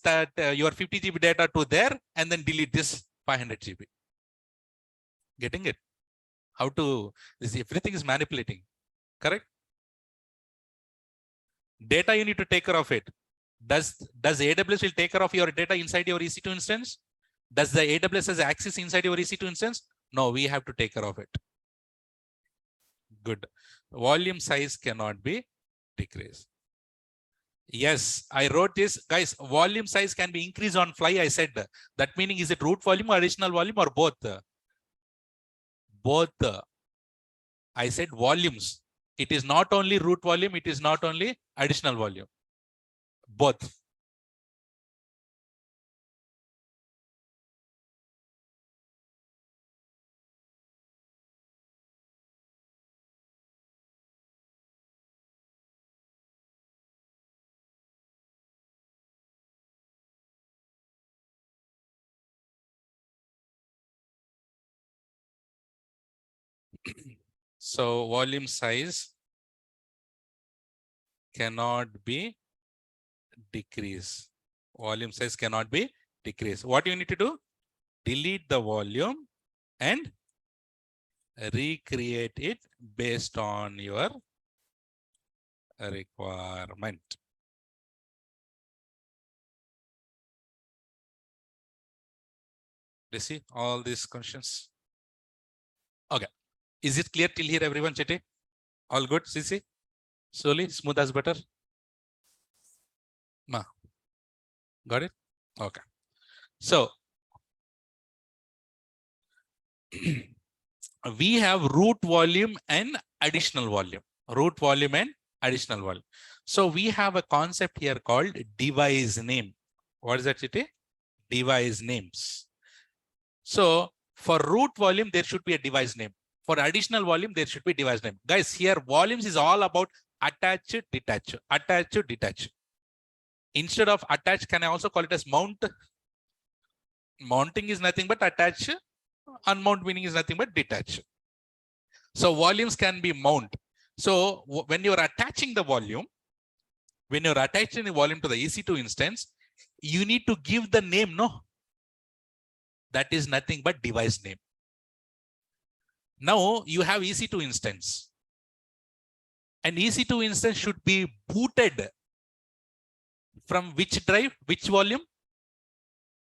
your 50 GB data to there, and then delete this 500 GB. Getting it? How to, this everything is manipulating, correct? Data you need to take care of it. Does AWS will take care of your data inside your EC2 instance? Does the AWS has access inside your EC2 instance? No, we have to take care of it. Good. Volume size cannot be decreased. Yes, I wrote this. Guys, volume size can be increased on fly, I said. That meaning, is it root volume or additional volume or both? Both. I said volumes. It is not only root volume, it is not only additional volume. Both. So volume size cannot be decreased. Volume size cannot be decreased. What you need to do? Delete the volume and recreate it based on your requirement. You see all these questions? Okay. Is it clear till here, everyone? Chete? All good, CC? Slowly, smooth as butter? Ma. Got it? Okay. So, we have root volume and additional volume. Root volume and additional volume. So, we have a concept here called device name. What is that, Chete? Device names. So, for root volume, there should be a device name. For additional volume, there should be device name. Guys, here volumes is all about attach, detach, attach, detach. Instead of attach, can I also call it as mount? Mounting is nothing but attach. Unmount meaning is nothing but detach. So volumes can be mount. So when you're attaching the volume, to the EC2 instance, you need to give the name, no? That is nothing but device name. Now you have EC2 instance. An EC2 instance should be booted from which drive, which volume?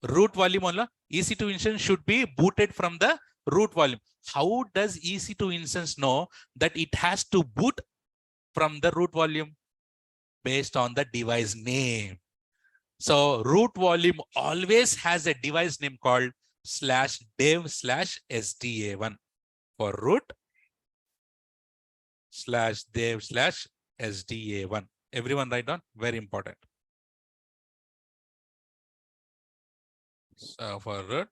Root volume only. EC2 instance should be booted from the root volume. How does EC2 instance know that it has to boot from the root volume? Based on the device name. So root volume always has a device name called /dev/sda1 for root /dev/sda1. Everyone write down, very important. So for root,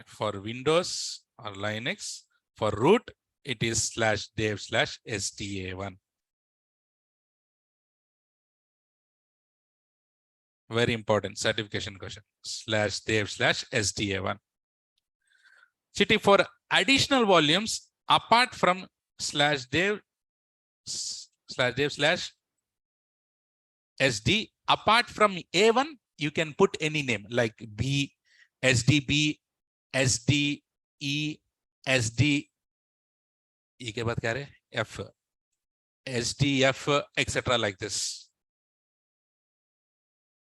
for Windows or Linux, for root, it is /dev/sda1. Very important certification question, /dev/sda1. Chitty, for additional volumes, apart from /dev/sd, apart from A1, you can put any name like B, SDB, SDE, SD, E के बाद क्या है? F, SDF, etc. like this.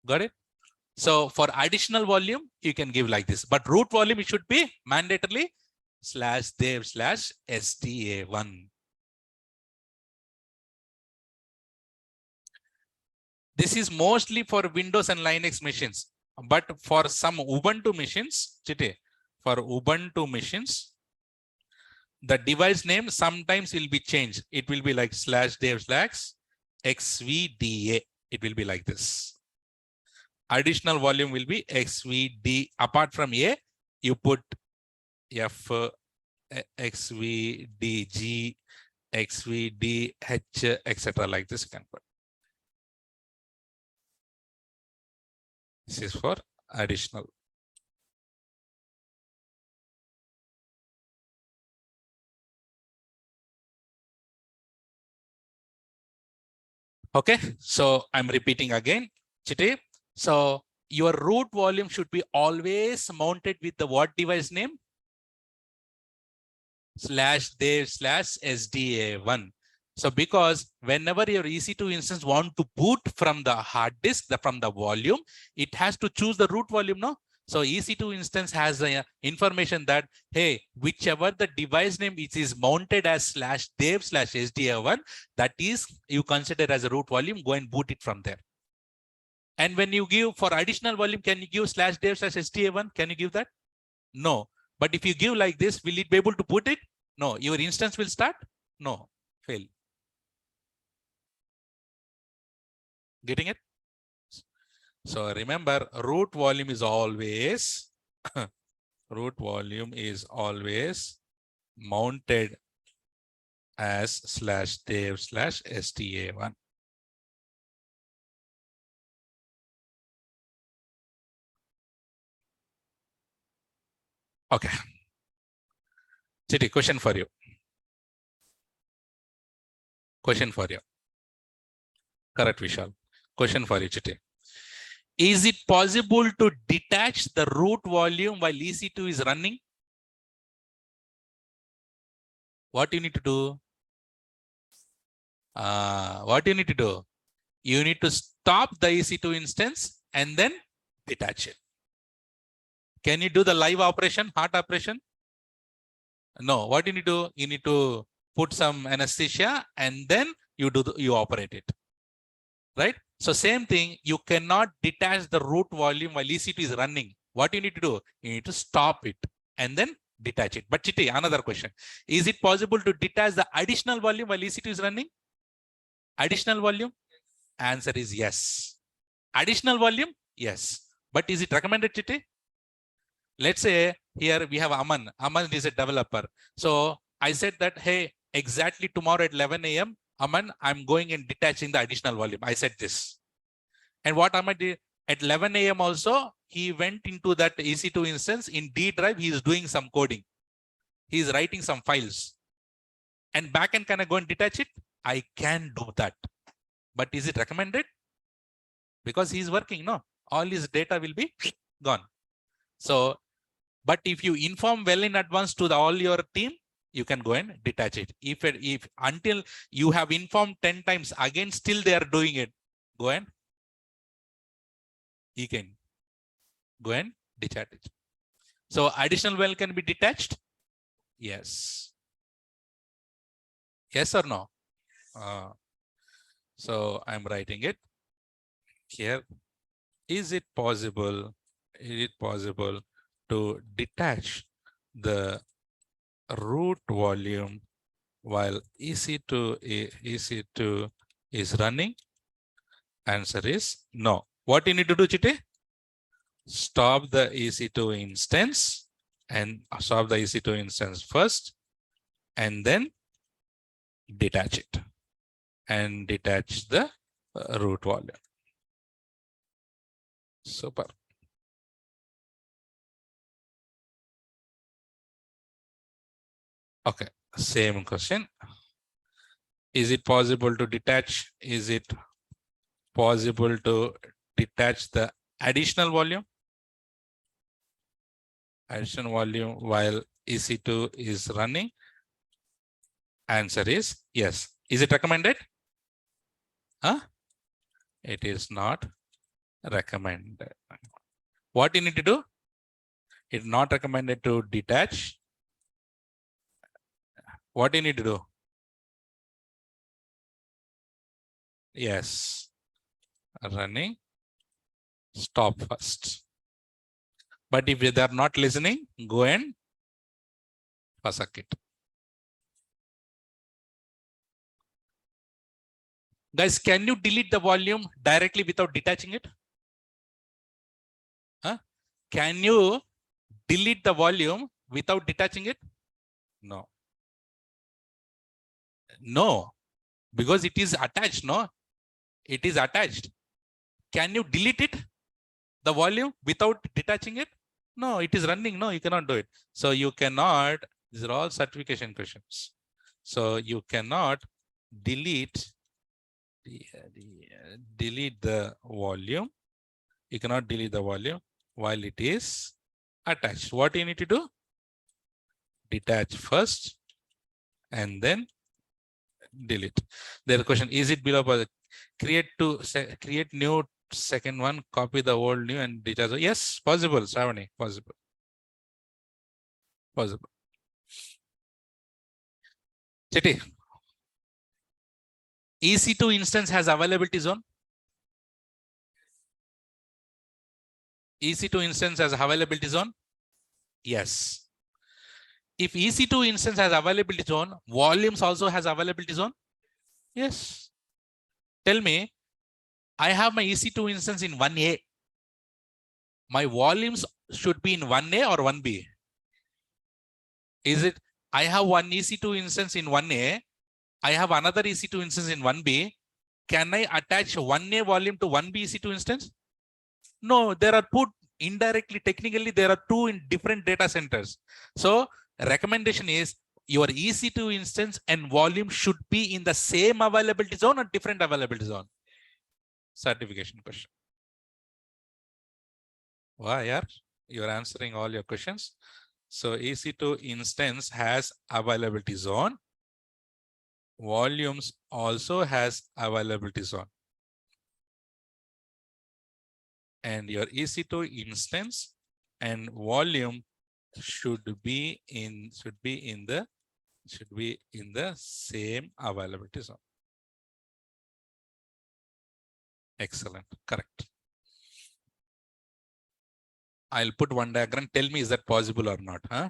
Got it? So for additional volume, you can give like this, but root volume, it should be mandatorily /dev/SDA1. This is mostly for Windows and Linux machines, but for some Ubuntu machines, for Ubuntu machines, the device name sometimes will be changed. It will be like /dev/xvda. It will be like this. Additional volume will be xvd. Apart from A, you put F, xvdg, xvdh, etc. like this. You can put. This is for additional. Okay, so I'm repeating again. Chitty. So your root volume should be always mounted with the what device name? /dev/SDA1. So because whenever your EC2 instance want to boot from the hard disk, from the volume, it has to choose the root volume, no? So EC2 instance has the information that, hey, whichever the device name it is mounted as /dev/SDA1, that is you consider as a root volume, go and boot it from there. And when you give for additional volume, can you give /dev/SDA1? Can you give that? No. But if you give like this, will it be able to put it? No. Your instance will start? No. Fail. Getting it? So remember, root volume is always root volume is always mounted as /dev/SDA1. Okay. Chitty, question for you. Question for you. Correct, Vishal. Question for you, Chitty. Is it possible to detach the root volume while EC2 is running? What you need to do? What you need to do? You need to stop the EC2 instance and then detach it. Can you do the live operation, heart operation? No. What you need to do? You need to put some anesthesia and then you operate it. Right? So same thing, you cannot detach the root volume while EC2 is running. What you need to do? You need to stop it and then detach it. But Chitty, another question. Is it possible to detach the additional volume while EC2 is running? Additional volume? Answer is yes. Additional volume? Yes. But is it recommended, Chitty? Let's say here we have Aman. Aman is a developer. So I said that, hey, exactly tomorrow at 11 a.m., Aman, I'm going and detaching the additional volume. I said this. And what Aman did at 11 a.m. also, he went into that EC2 instance in D drive. He is doing some coding. He is writing some files. And backend, can I go and detach it? I can do that. But is it recommended? Because he is working, no? All his data will be gone. So, but if you inform well in advance to all your team, you can go and detach it. If until you have informed 10 times, again, still they are doing it, go and you can go and detach it. So additional well can be detached? Yes. Yes or no? So I'm writing it here. Is it possible to detach the root volume while EC2 is running? Answer is no. What you need to do, Chitty? Stop the EC2 instance and stop the EC2 instance first, and then detach it and detach the root volume. Super. Okay, same question. Is it possible to detach? Is it possible to detach the additional volume? addition volume while EC2 is running? Answer is yes. Is it recommended? Huh? It is not recommended. What you need to do? It's not recommended to detach. What do you need to do? Yes. Running. Stop first. But if they are not listening, go and fuck it. Guys, can you delete the volume directly without detaching it? Huh? Can you delete the volume without detaching it? No. No, because it is attached, no? It is attached. Can you delete it, the volume, without detaching it? No, it is running. No, you cannot do it. So you cannot, these are all certification questions. So you cannot delete the volume. You cannot delete the volume while it is attached. What do you need to do? Detach first and then delete. Their question, is it below? Create new second one, copy the old new and detach. Yes, possible, Shravani, possible. Possible. Chetty, EC2 instance has availability zone. EC2 instance has availability zone. Yes. If EC2 instance has availability zone, volumes also has availability zone. Yes. Tell me, I have my EC2 instance in 1A. My volumes should be in 1A or 1B. Is it, I have one EC2 instance in 1A. I have another EC2 instance in 1B. Can I attach 1A volume to 1B EC2 instance? No, there are put indirectly, technically, there are two in different data centers. So recommendation is your EC2 instance and volume should be in the same availability zone or different availability zone. Certification question. Why, yeah? You're answering all your questions. So EC2 instance has availability zone. Volumes also has availability zone. And your EC2 instance and volume should be in the same availability zone. Excellent, correct. I'll put one diagram. Tell me, is that possible or not? Huh?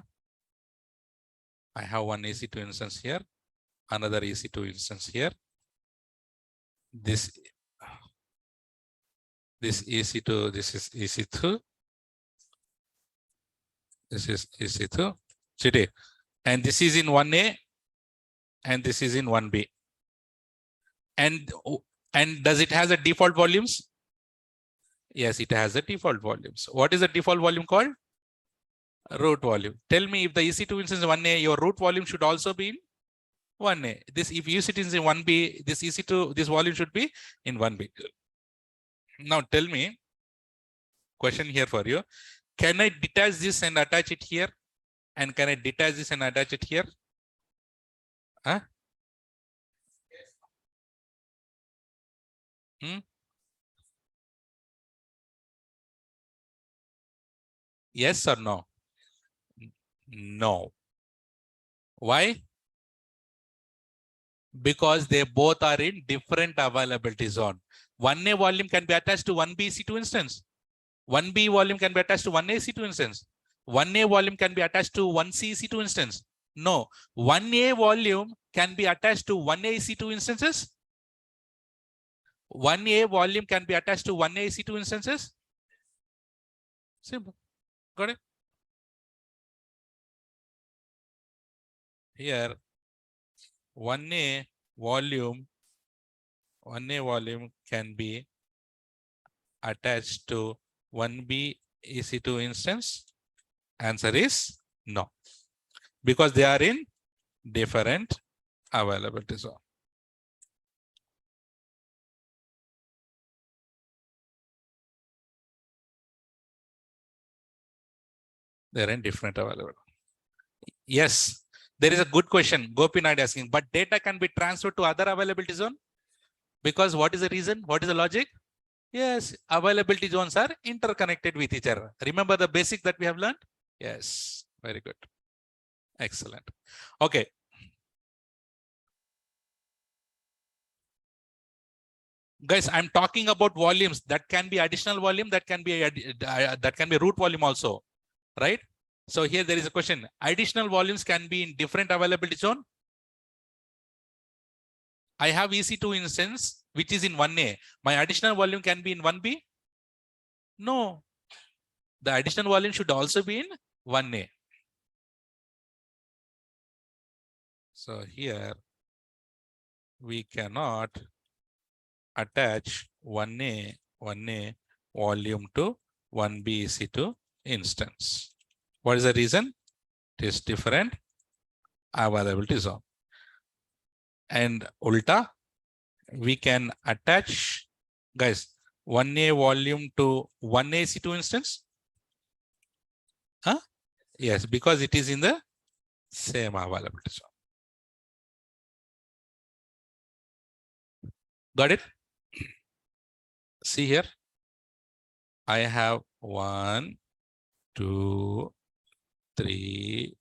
I have one EC2 instance here, another EC2 instance here. This EC2, this is EC2. This is EC2. Today. And this is in 1A and this is in 1B. And does it has a default volumes? Yes, it has a default volumes. What is the default volume called? Root volume. Tell me, if the EC2 instance is 1A, your root volume should also be in 1A. This, if EC2 is in 1B, this EC2, this volume should be in 1B. Now tell me, question here for you. Can I detach this and attach it here? And can I detach this and attach it here? Huh? Yes or no? No. Why? Because they both are in different availability zone. 1A volume can be attached to 1B EC2 instance. 1B volume can be attached to 1A EC2 instance. 1A volume can be attached to 1C EC2 instance. No. 1A volume can be attached to 1A EC2 instances. 1A volume can be attached to 1A EC2 instances. Simple. Got it? Here, 1A volume can be attached to 1B EC2 instance. Answer is no, because they are in different availability zone. They're in different available. Yes, there is a good question. Gopinath asking, but data can be transferred to other availability zone? Because what is the reason? What is the logic? Yes, availability zones are interconnected with each other. Remember the basic that we have learned? Yes, very good. Excellent. Okay. Guys, I'm talking about volumes. That can be additional volume, that can be root volume also, right? So here there is a question. Additional volumes can be in different availability zone. I have EC2 instance, which is in 1A. My additional volume can be in 1B? No. The additional volume should also be in 1A. So here we cannot attach 1A volume to 1B EC2 instance. What is the reason? It is different availability zone. And ulta, we can attach, guys, 1A volume to 1A EC2 instance? Huh? Yes, because it is in the same availability zone. Got it? See here. I have 1, 2, 3.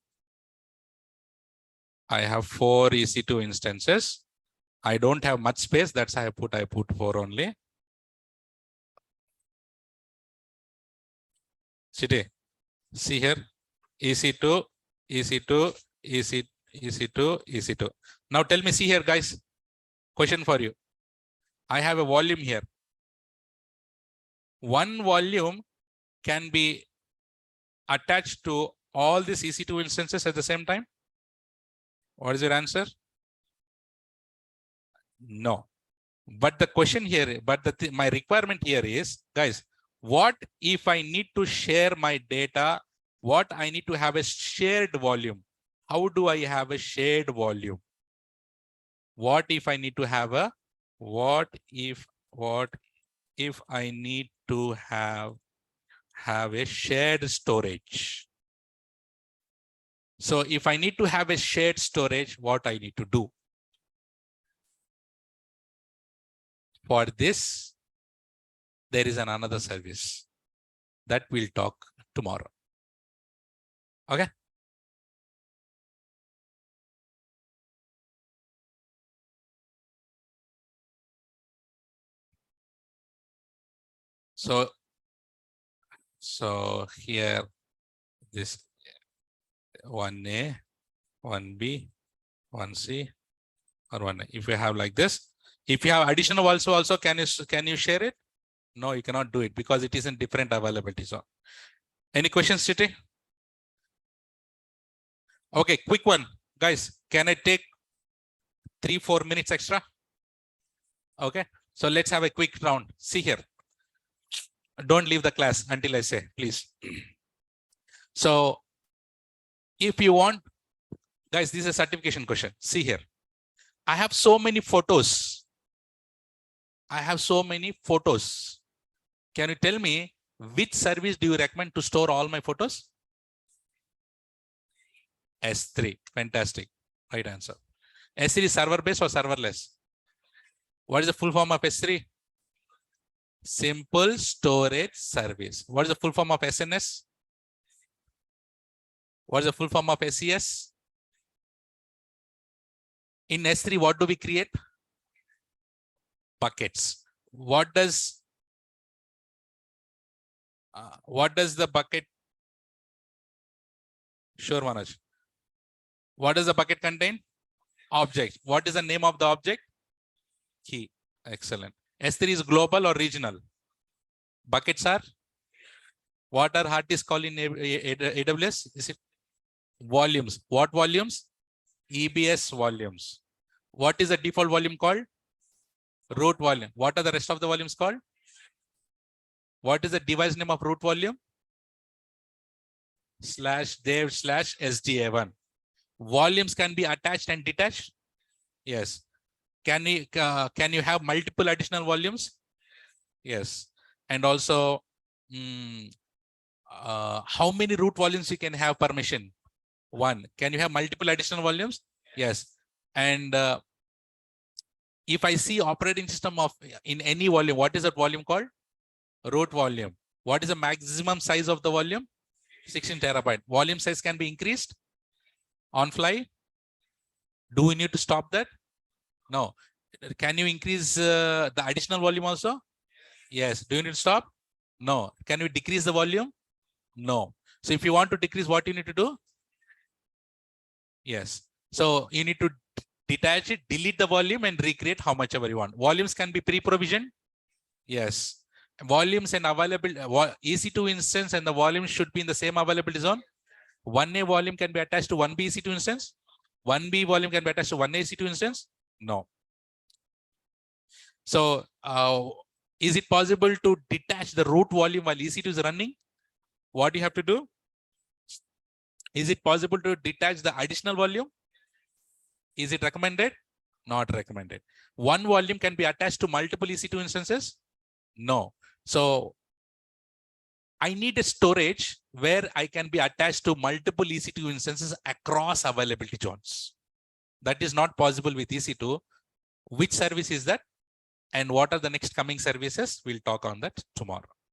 I have 4 EC2 instances. I don't have much space. That's why I put 4 only. See here. EC2, EC2, EC2, EC2. Now tell me, see here, guys. Question for you. I have a volume here. One volume can be attached to all these EC2 instances at the same time. What is your answer? No. But the question here, my requirement here is, guys, what if I need to share my data? What I need to have a shared volume? How do I have a shared volume? What if I need to have a, what if I need to have a shared storage? So if I need to have a shared storage, what I need to do? For this, there is another service that we'll talk tomorrow. Okay. So here, this 1A, 1B, 1C, or 1A. If you have like this, if you have additional also can you share it? No, you cannot do it because it is in different availability zone. Any questions, Chitty? Okay, quick one. Guys, can I take 3-4 minutes extra? Okay, so let's have a quick round. See here. Don't leave the class until I say, please. So if you want, guys, this is a certification question. See here. I have so many photos. Can you tell me which service do you recommend to store all my photos? S3. Fantastic. Right answer. S3 is server based or serverless? What is the full form of S3? Simple storage service. What is the full form of SNS? What is the full form of SES? In S3, what do we create? Buckets. What does the bucket? Sure, Manoj. What does the bucket contain? Object. What is the name of the object? Key. Excellent. S3 is global or regional? Buckets are? What are hard disk called in AWS? Is it volumes? What volumes? EBS volumes. What is the default volume called? Root volume. What are the rest of the volumes called? What is the device name of root volume? /dev/sda1. Volumes can be attached and detached. Yes. Can you have multiple additional volumes? Yes. And also, how many root volumes you can have per machine? One. Can you have multiple additional volumes? Yes. And if I see operating system of in any volume, what is that volume called? Root volume. What is the maximum size of the volume? 16 terabyte. Volume size can be increased on fly. Do we need to stop that? No. Can you increase the additional volume also? Yes. Do you need to stop? No. Can you decrease the volume? No. So if you want to decrease, what you need to do? Yes. So you need to detach it, delete the volume and recreate how much ever you want. Volumes can be pre-provisioned. Yes. Volumes and available EC2 instance and the volume should be in the same availability zone. 1A volume can be attached to 1B EC2 instance. 1B volume can be attached to 1A EC2 instance. No. So is it possible to detach the root volume while EC2 is running? What do you have to do? Is it possible to detach the additional volume? Is it recommended? Not recommended. One volume can be attached to multiple EC2 instances? No. So I need a storage where I can be attached to multiple EC2 instances across availability zones. That is not possible with EC2. Which service is that? And what are the next coming services? We'll talk on that tomorrow.